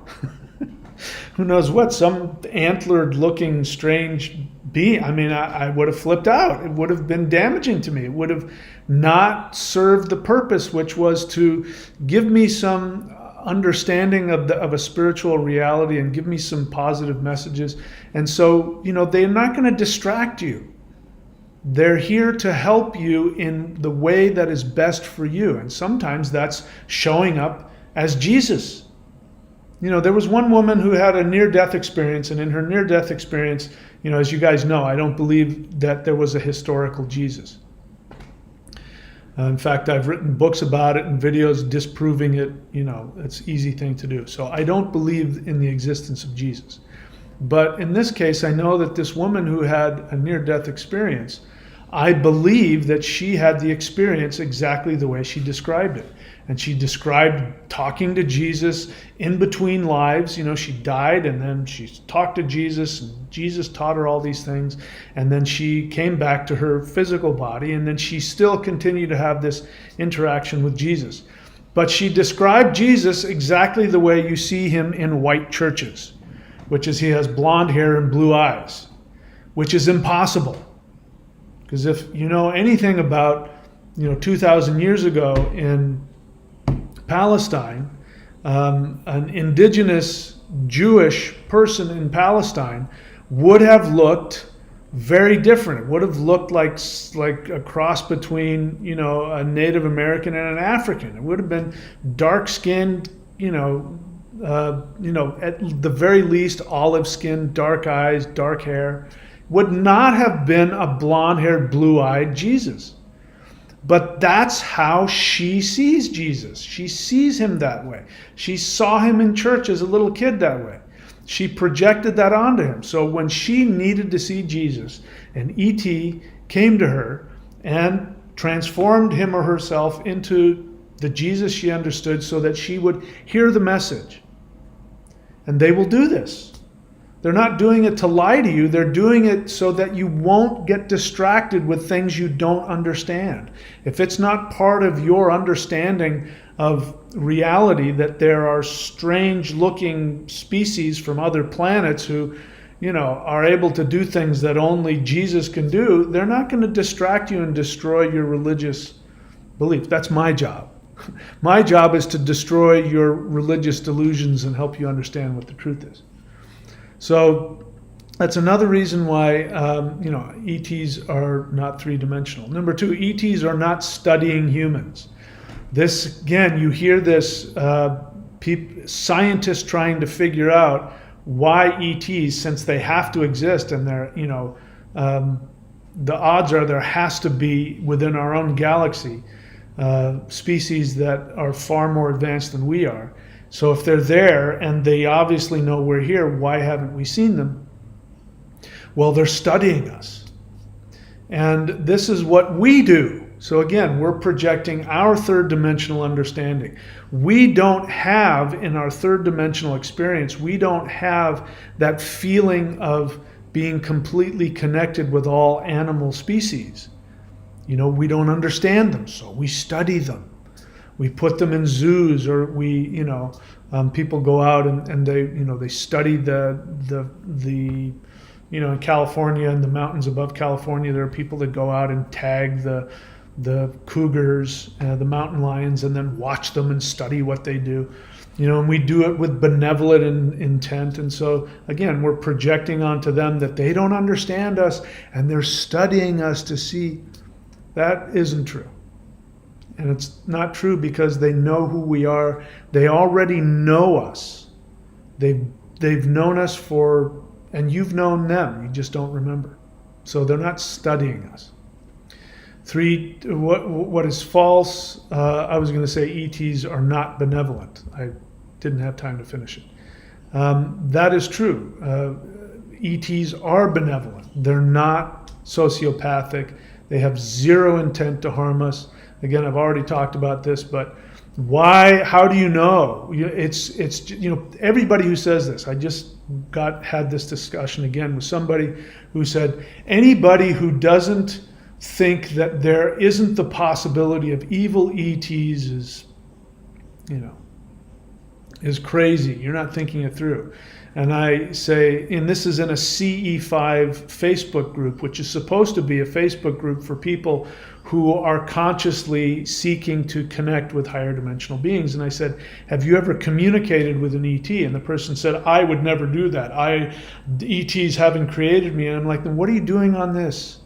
[SPEAKER 1] who knows what, some antlered looking strange being, I would have flipped out. It would have been damaging to me. It would have not served the purpose, which was to give me some understanding of a spiritual reality and give me some positive messages. And so, they're not going to distract you. They're here to help you in the way that is best for you. And sometimes that's showing up as Jesus. You know, there was one woman who had a near-death experience, and in her near-death experience, you know, as you guys know, I don't believe that there was a historical Jesus. In fact, I've written books about it and videos disproving it. You know, it's an easy thing to do. So I don't believe in the existence of Jesus. But in this case, I know that this woman who had a near-death experience, I believe that she had the experience exactly the way she described it. And she described talking to Jesus in between lives. You know, she died and then she talked to Jesus, and Jesus taught her all these things. And then she came back to her physical body, and then she still continued to have this interaction with Jesus. But she described Jesus exactly the way you see him in white churches, which is he has blonde hair and blue eyes, which is impossible. Because if you know anything about, 2,000 years ago in Palestine, an indigenous Jewish person in Palestine would have looked very different. It would have looked like a cross between, a Native American and an African. It would have been dark-skinned, at the very least olive skin, dark eyes, dark hair. Would not have been a blonde-haired, blue-eyed Jesus. But that's how she sees Jesus. She sees him that way. She saw him in church as a little kid that way. She projected that onto him. So when she needed to see Jesus, an ET came to her and transformed him or herself into the Jesus she understood so that she would hear the message. And they will do this. They're not doing it to lie to you. They're doing it so that you won't get distracted with things you don't understand. If it's not part of your understanding of reality that there are strange looking species from other planets who, are able to do things that only Jesus can do, they're not going to distract you and destroy your religious belief. That's my job. My job is to destroy your religious delusions and help you understand what the truth is. So that's another reason why, ETs are not three-dimensional. Number two, ETs are not studying humans. This, again, you hear this, scientists trying to figure out why ETs, since they have to exist and they're, the odds are there has to be within our own galaxy species that are far more advanced than we are. So if they're there and they obviously know we're here, why haven't we seen them? Well, they're studying us. And this is what we do. So again, we're projecting our third dimensional understanding. We don't have, in our third dimensional experience, we don't have that feeling of being completely connected with all animal species. We don't understand them, so we study them. We put them in zoos, or we, people go out and they study in California and the mountains above California, there are people that go out and tag the cougars, the mountain lions, and then watch them and study what they do. And we do it with benevolent intent. And so, again, we're projecting onto them that they don't understand us and they're studying us to see. That isn't true. And it's not true because they know who we are. They already know us. They've known us and you've known them. You just don't remember. So they're not studying us. Three, what is false? I was going to say ETs are not benevolent. I didn't have time to finish it. That is true. ETs are benevolent. They're not sociopathic. They have zero intent to harm us. Again, I've already talked about this, but why? How do you know? It's everybody who says this. I just had this discussion again with somebody who said anybody who doesn't think that there isn't the possibility of evil ETs is crazy. You're not thinking it through. And I say, and this is in a CE5 Facebook group, which is supposed to be a Facebook group for people who are consciously seeking to connect with higher dimensional beings. And I said, have you ever communicated with an ET? And the person said, I would never do that. ETs haven't created me. And I'm like, then what are you doing on this?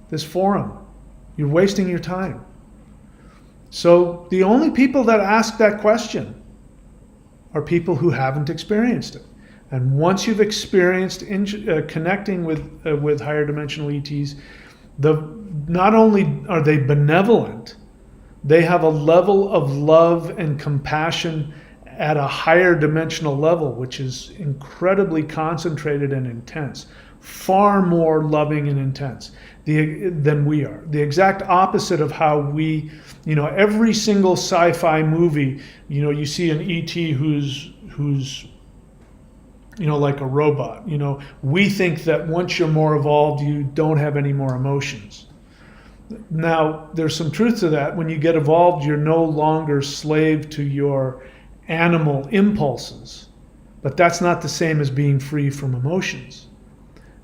[SPEAKER 1] this forum. You're wasting your time. So the only people that ask that question are people who haven't experienced it. And once you've experienced connecting with higher dimensional ETs, not only are they benevolent, they have a level of love and compassion at a higher dimensional level, which is incredibly concentrated and intense, far more loving and intense than we are. The exact opposite of how we, every single sci-fi movie, you see an ET who's like a robot. We think that once you're more evolved, you don't have any more emotions. Now, there's some truth to that. When you get evolved, you're no longer slave to your animal impulses. But that's not the same as being free from emotions.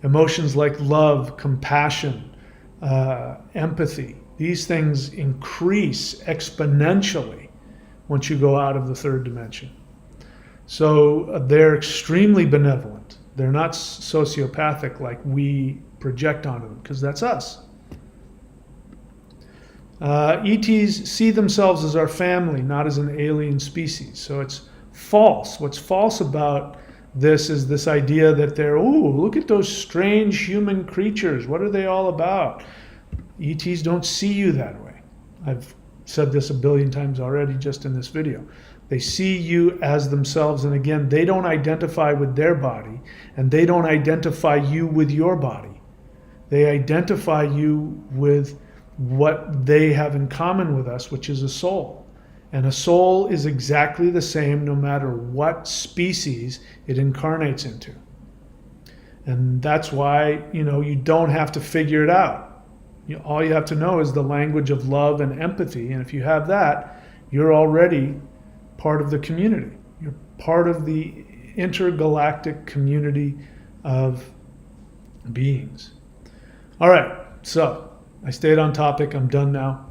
[SPEAKER 1] Emotions like love, compassion, empathy, these things increase exponentially once you go out of the third dimension. So they're extremely benevolent. They're not sociopathic like we project onto them, because that's us. ETs see themselves as our family, not as an alien species. So it's false. What's false about this is this idea that they're, look at those strange human creatures. What are they all about? ETs don't see you that way. I've said this a billion times already just in this video. They see you as themselves, and again, they don't identify with their body, and they don't identify you with your body. They identify you with what they have in common with us, which is a soul. And a soul is exactly the same no matter what species it incarnates into. And that's why, you don't have to figure it out. All you have to know is the language of love and empathy. And if you have that, you're already part of the community. You're part of the intergalactic community of beings. All right, so I stayed on topic. I'm done now.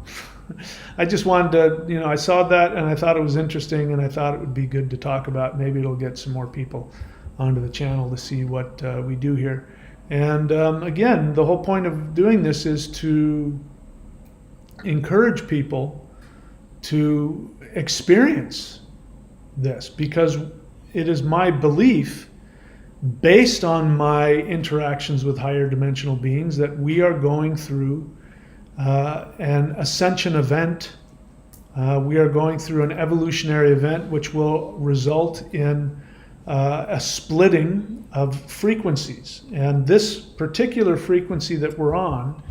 [SPEAKER 1] I just wanted to, I saw that and I thought it was interesting, and I thought it would be good to talk about. Maybe it'll get some more people onto the channel to see what we do here. And again, the whole point of doing this is to encourage people to experience this, because it is my belief, based on my interactions with higher dimensional beings, that we are going through an ascension event. We are going through an evolutionary event which will result in a splitting of frequencies. And this particular frequency that we're on,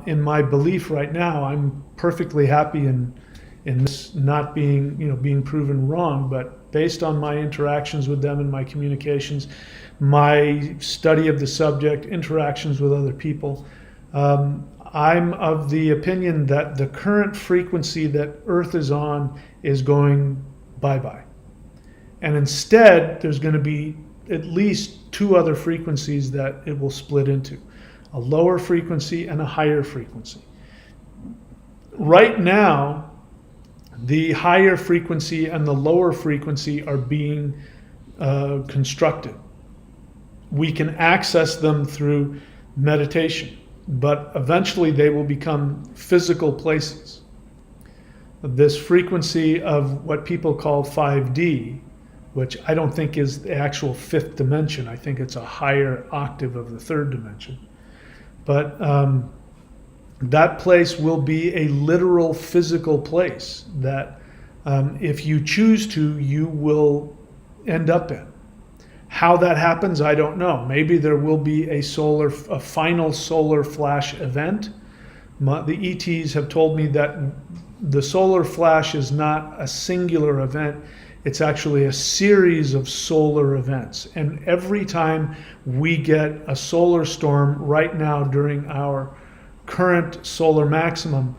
[SPEAKER 1] in my belief right now, I'm perfectly happy in this not being, being proven wrong, but based on my interactions with them and my communications, my study of the subject, interactions with other people, I'm of the opinion that the current frequency that Earth is on is going bye-bye. And instead, there's going to be at least two other frequencies that it will split into, a lower frequency and a higher frequency. Right now, the higher frequency and the lower frequency are being constructed. We can access them through meditation, but eventually they will become physical places. This frequency of what people call 5D, which I don't think is the actual fifth dimension. I think it's a higher octave of the third dimension. But that place will be a literal physical place that if you choose to, you will end up in. How that happens, I don't know. Maybe there will be a final solar flash event. The ETs have told me that the solar flash is not a singular event. It's actually a series of solar events. And every time we get a solar storm right now during our current solar maximum,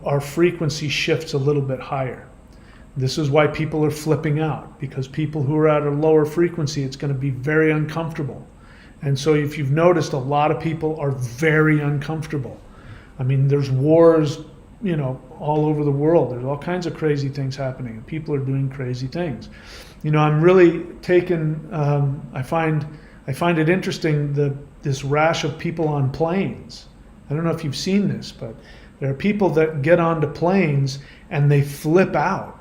[SPEAKER 1] our frequency shifts a little bit higher. This is why people are flipping out, because people who are at a lower frequency, it's going to be very uncomfortable. And so if you've noticed, a lot of people are very uncomfortable. I mean, there's wars, all over the world. There's all kinds of crazy things happening, and people are doing crazy things. I'm really taken, I find it interesting, this rash of people on planes. I don't know if you've seen this, but there are people that get onto planes and they flip out.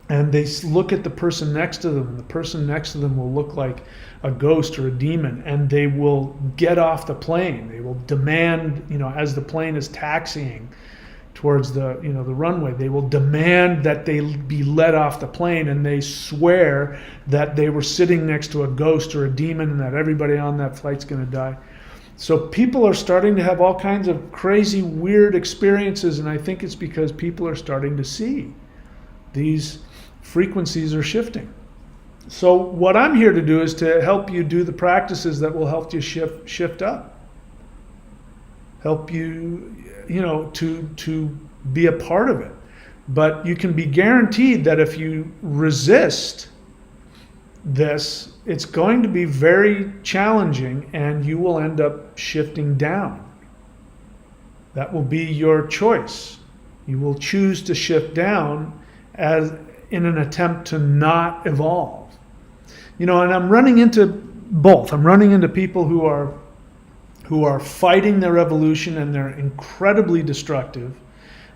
[SPEAKER 1] And they look at the person next to them, and the person next to them will look like a ghost or a demon, and they will get off the plane. They will demand, as the plane is taxiing towards the runway, they will demand that they be let off the plane, and they swear that they were sitting next to a ghost or a demon and that everybody on that flight's going to die. So people are starting to have all kinds of crazy, weird experiences, and I think it's because people are starting to see these frequencies are shifting. So what I'm here to do is to help you do the practices that will help you shift up. Help you, to be a part of it. But you can be guaranteed that if you resist this, it's going to be very challenging and you will end up shifting down. That will be your choice. You will choose to shift down as in an attempt to not evolve. And I'm running into both. I'm running into people who are fighting their evolution, and they're incredibly destructive.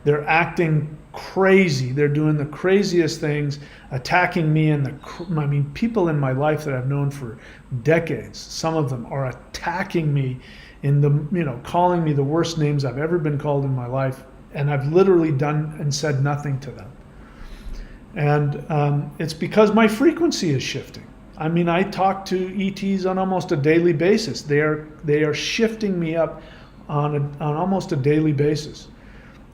[SPEAKER 1] They're acting crazy. They're doing the craziest things, attacking me and people in my life that I've known for decades. Some of them are attacking me calling me the worst names I've ever been called in my life, and I've literally done and said nothing to them. And it's because my frequency is shifting. I talk to ETs on almost a daily basis. They are shifting me up on almost a daily basis.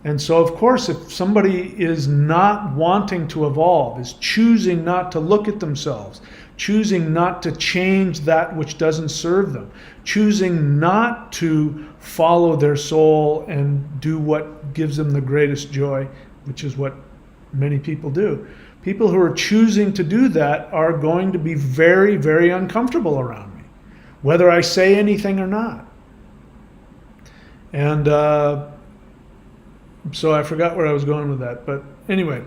[SPEAKER 1] And so, of course, if somebody is not wanting to evolve, is choosing not to look at themselves, choosing not to change that which doesn't serve them, choosing not to follow their soul and do what gives them the greatest joy, which is what many people do. People who are choosing to do that are going to be very, very uncomfortable around me, whether I say anything or not. And so I forgot where I was going with that. But anyway,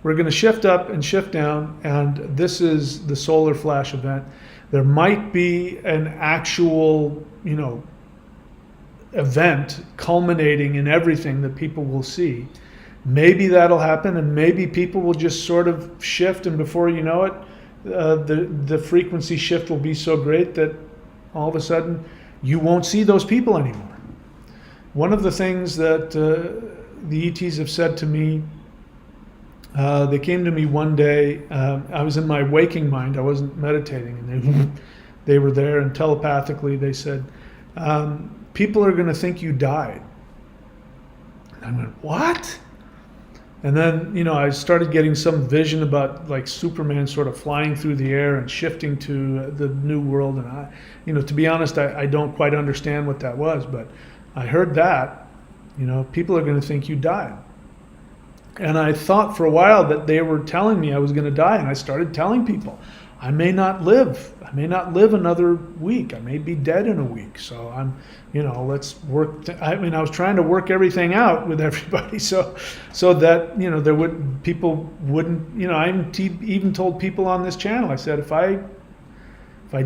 [SPEAKER 1] we're going to shift up and shift down, and this is the solar flash event. There might be an actual, event culminating in everything that people will see. Maybe that'll happen, and maybe people will just sort of shift, and before you know it, the frequency shift will be so great that all of a sudden you won't see those people anymore. One of the things that the ETs have said to me, they came to me one day, I was in my waking mind, I wasn't meditating, and they were there, and telepathically they said, people are going to think you died. And I went, what? And then, I started getting some vision about like Superman sort of flying through the air and shifting to the new world. And to be honest, I don't quite understand what that was, but I heard that, people are going to think you died. And I thought for a while that they were telling me I was going to die. And I started telling people, I may not live another week. I may be dead in a week. So I'm, let's work. I was trying to work everything out with everybody so that, people wouldn't, I even told people on this channel, I said, if I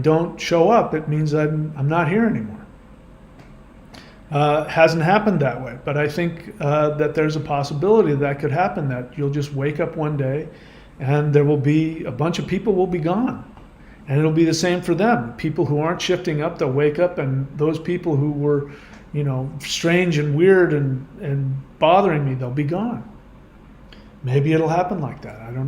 [SPEAKER 1] don't show up, it means I'm not here anymore. Hasn't happened that way, but I think that there's a possibility that could happen, that you'll just wake up one day and there will be a bunch of people will be gone. And it'll be the same for them. People who aren't shifting up, they'll wake up, and those people who were, strange and weird and bothering me, they'll be gone. Maybe it'll happen like that. I don't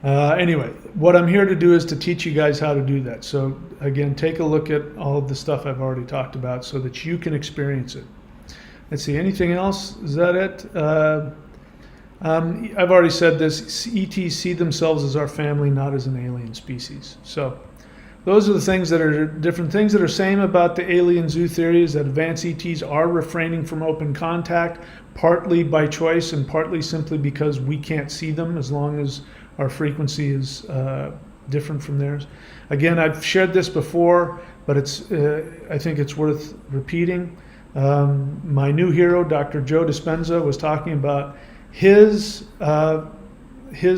[SPEAKER 1] know. Anyway, what I'm here to do is to teach you guys how to do that. So again, take a look at all of the stuff I've already talked about so that you can experience it. Let's see, anything else? Is that it? I've already said this, ETs see themselves as our family, not as an alien species. So those are the things that are different. Things that are same about the alien zoo theory is that advanced ETs are refraining from open contact, partly by choice and partly simply because we can't see them as long as our frequency is different from theirs. Again, I've shared this before, but I think it's worth repeating. My new hero, Dr. Joe Dispenza, was talking about his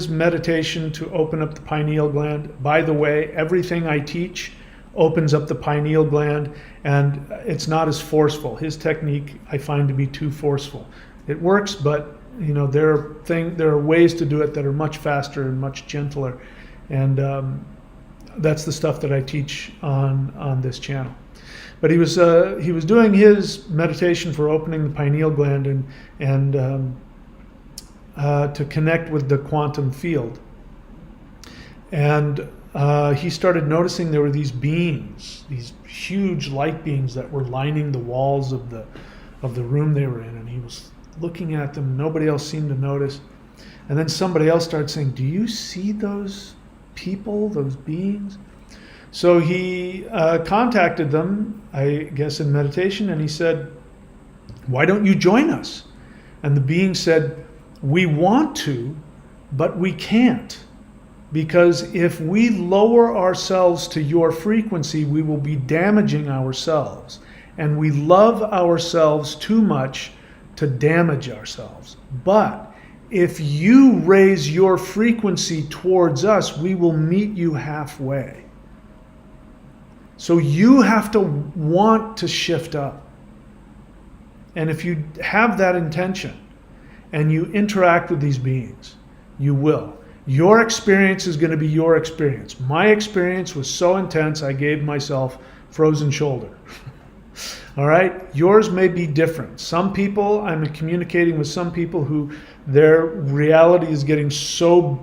[SPEAKER 1] meditation to open up the pineal gland. By the way, everything I teach opens up the pineal gland, and it's not as forceful. His technique I find to be too forceful. It works, but you know, there are ways to do it that are much faster and much gentler, and that's the stuff that I teach on this channel. But he was doing his meditation for opening the pineal gland and to connect with the quantum field, and he started noticing there were these beings, these huge light beings that were lining the walls of the room they were in, and he was looking at them. Nobody else seemed to notice, and then somebody else started saying, "Do you see those people, those beings?" So he contacted them, I guess in meditation, and he said, "Why don't you join us?" And the being said, "We want to, but we can't. Because if we lower ourselves to your frequency, we will be damaging ourselves. And we love ourselves too much to damage ourselves. But if you raise your frequency towards us, we will meet you halfway. So you have to want to shift up. And if you have that intention and you interact with these beings, you will. Your experience is going to be your experience. My experience was so intense, I gave myself frozen shoulder. All right? Yours may be different. Some people, I'm communicating with some people who their reality is getting so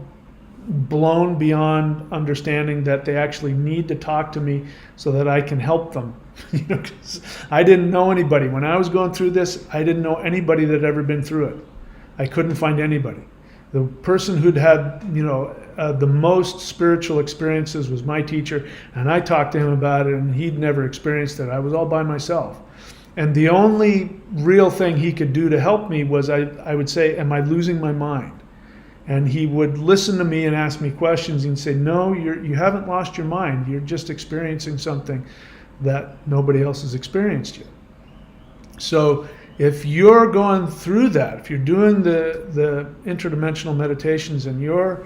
[SPEAKER 1] blown beyond understanding that they actually need to talk to me so that I can help them. You know, 'cause I didn't know anybody. When I was going through this, I didn't know anybody that had ever been through it. I couldn't find anybody. The person who'd had, the most spiritual experiences was my teacher, and I talked to him about it, and he'd never experienced it. I was all by myself. And the only real thing he could do to help me was I would say, "Am I losing my mind?" And he would listen to me and ask me questions and say, "No, you haven't lost your mind. You're just experiencing something that nobody else has experienced yet." So if you're going through that, if you're doing the interdimensional meditations and your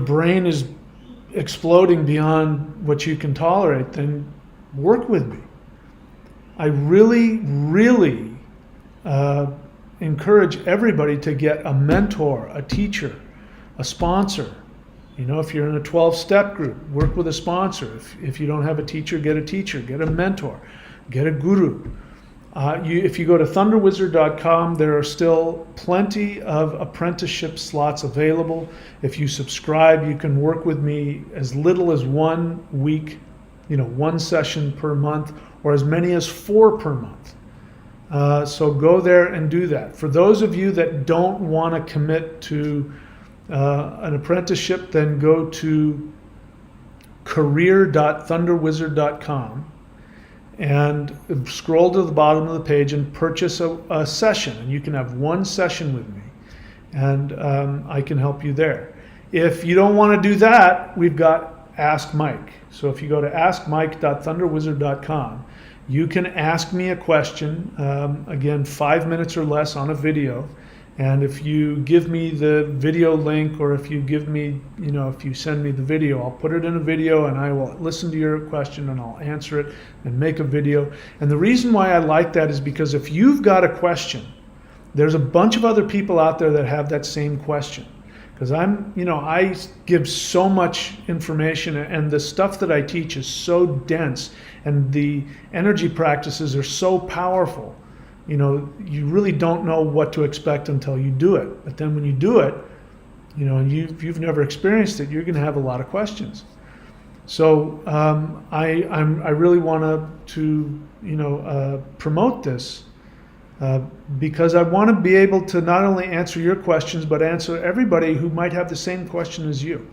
[SPEAKER 1] brain is exploding beyond what you can tolerate, then work with me. I really, really encourage everybody to get a mentor, a teacher, a sponsor. You know, if you're in a 12-step group, work with a sponsor. If you don't have a teacher, get a mentor, get a guru. If you go to thunderwizard.com, there are still plenty of apprenticeship slots available. If you subscribe, you can work with me as little as 1 week, one session per month, or as many as 4 per month. So go there and do that. For those of you that don't want to commit to an apprenticeship, then go to career.thunderwizard.com. and scroll to the bottom of the page and purchase a session, and you can have 1 session with me, and I can help you there. If you don't want to do that, we've got Ask Mike. So if you go to askmike.thunderwizard.com, you can ask me a question, again, 5 minutes or less on a video. And if you give me the video link, or if you give me, if you send me the video, I'll put it in a video and I will listen to your question and I'll answer it and make a video. And the reason why I like that is because if you've got a question, there's a bunch of other people out there that have that same question. Because I give so much information, and the stuff that I teach is so dense, and the energy practices are so powerful. You really don't know what to expect until you do it. But then when you do it, and if you've never experienced it, you're going to have a lot of questions. So I really want to promote this because I want to be able to not only answer your questions, but answer everybody who might have the same question as you.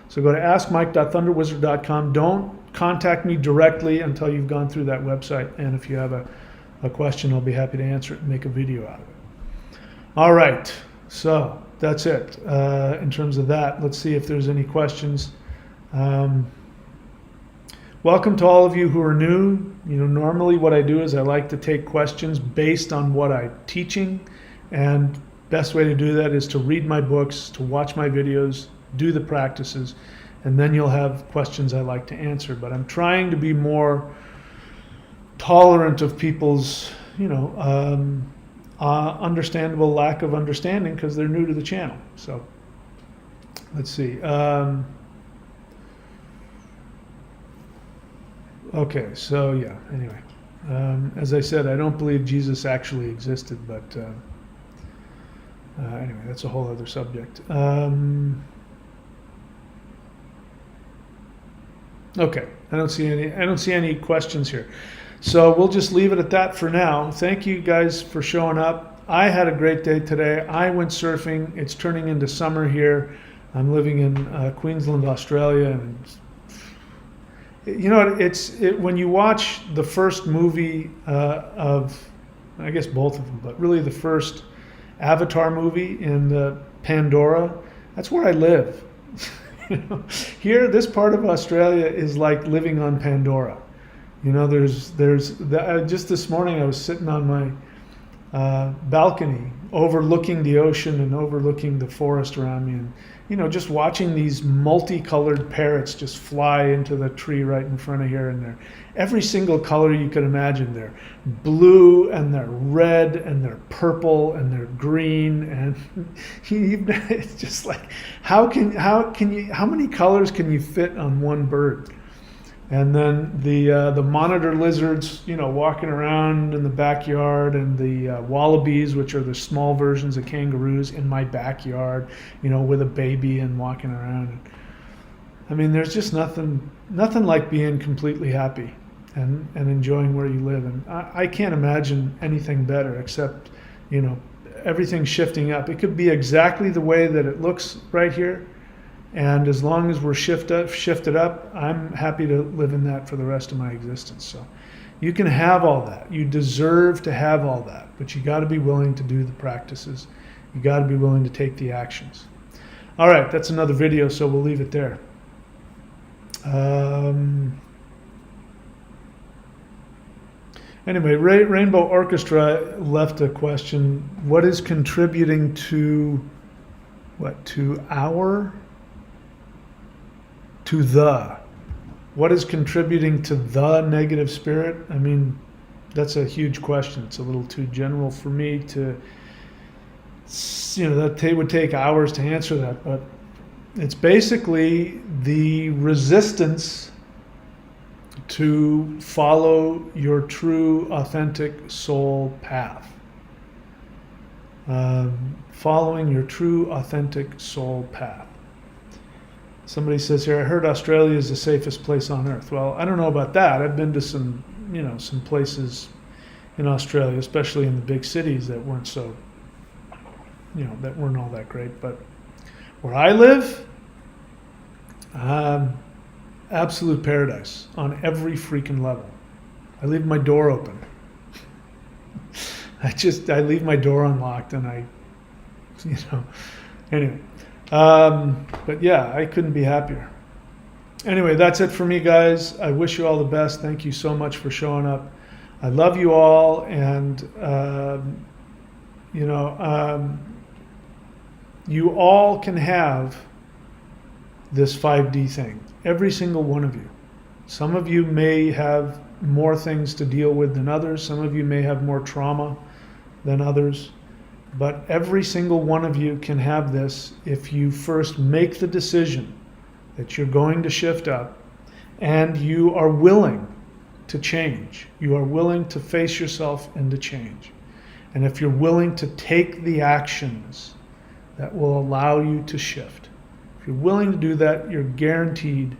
[SPEAKER 1] So go to askmike.thunderwizard.com. Don't contact me directly until you've gone through that website. And if you have a question, I'll be happy to answer it and make a video out of it. All right, so that's it. In terms of that, let's see if there's any questions. Welcome to all of you who are new. Normally what I do is I like to take questions based on what I'm teaching, and best way to do that is to read my books, to watch my videos, do the practices, and then you'll have questions I like to answer. But I'm trying to be more tolerant of people's, understandable lack of understanding because they're new to the channel. So let's see. Okay, so yeah, anyway. As I said, I don't believe Jesus actually existed, but anyway, that's a whole other subject. Okay, I don't see any questions here. So we'll just leave it at that for now. Thank you guys for showing up. I had a great day today. I went surfing. It's turning into summer here. I'm living in Queensland, Australia, and when you watch the first movie of, I guess both of them, but really the first Avatar movie in Pandora, that's where I live. Here, this part of Australia is like living on Pandora. There's just this morning I was sitting on my balcony overlooking the ocean and overlooking the forest around me, and just watching these multicolored parrots just fly into the tree right in front of here, and they're every single color you could imagine. They're blue and they're red and they're purple and they're green, and it's just like how many colors can you fit on one bird? And then the monitor lizards, walking around in the backyard, and the wallabies, which are the small versions of kangaroos, in my backyard, with a baby and walking around. I mean, there's just nothing like being completely happy and enjoying where you live. And I can't imagine anything better except, everything shifting up. It could be exactly the way that it looks right here. And as long as we're shifted up, I'm happy to live in that for the rest of my existence. So you can have all that. You deserve to have all that. But you got to be willing to do the practices. You got to be willing to take the actions. All right, that's another video, so we'll leave it there. Anyway, Rainbow Orchestra left a question. What is contributing to what is contributing to the negative spirit? I mean, that's a huge question. It's a little too general for me to, that would take hours to answer that, but it's basically the resistance to follow your true, authentic soul path. Following your true, authentic soul path. Somebody says here, I heard Australia is the safest place on earth. Well, I don't know about that. I've been to some places in Australia, especially in the big cities that weren't so, that weren't all that great. But where I live, absolute paradise on every freaking level. I leave my door open. I leave my door unlocked, and anyway. But yeah, I couldn't be happier. Anyway, that's it for me, guys. I wish you all the best. Thank you so much for showing up. I love you all, and you all can have this 5D thing. Every single one of you. Some of you may have more things to deal with than others. Some of you may have more trauma than others. But every single one of you can have this if you first make the decision that you're going to shift up and you are willing to change. You are willing to face yourself and to change. And if you're willing to take the actions that will allow you to shift. If you're willing to do that, you're guaranteed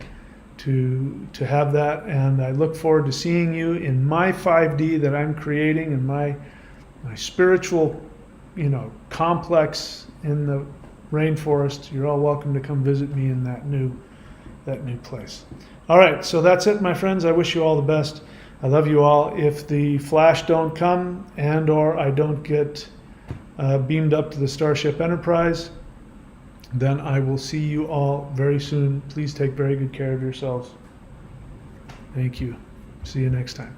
[SPEAKER 1] to have that. And I look forward to seeing you in my 5D that I'm creating, in my spiritual complex in the rainforest. You're all welcome to come visit me in that new place. All right, so that's it, my friends. I wish you all the best. I love you all. If the flash don't come and or I don't get beamed up to the Starship Enterprise, then I will see you all very soon. Please take very good care of yourselves. Thank you. See you next time.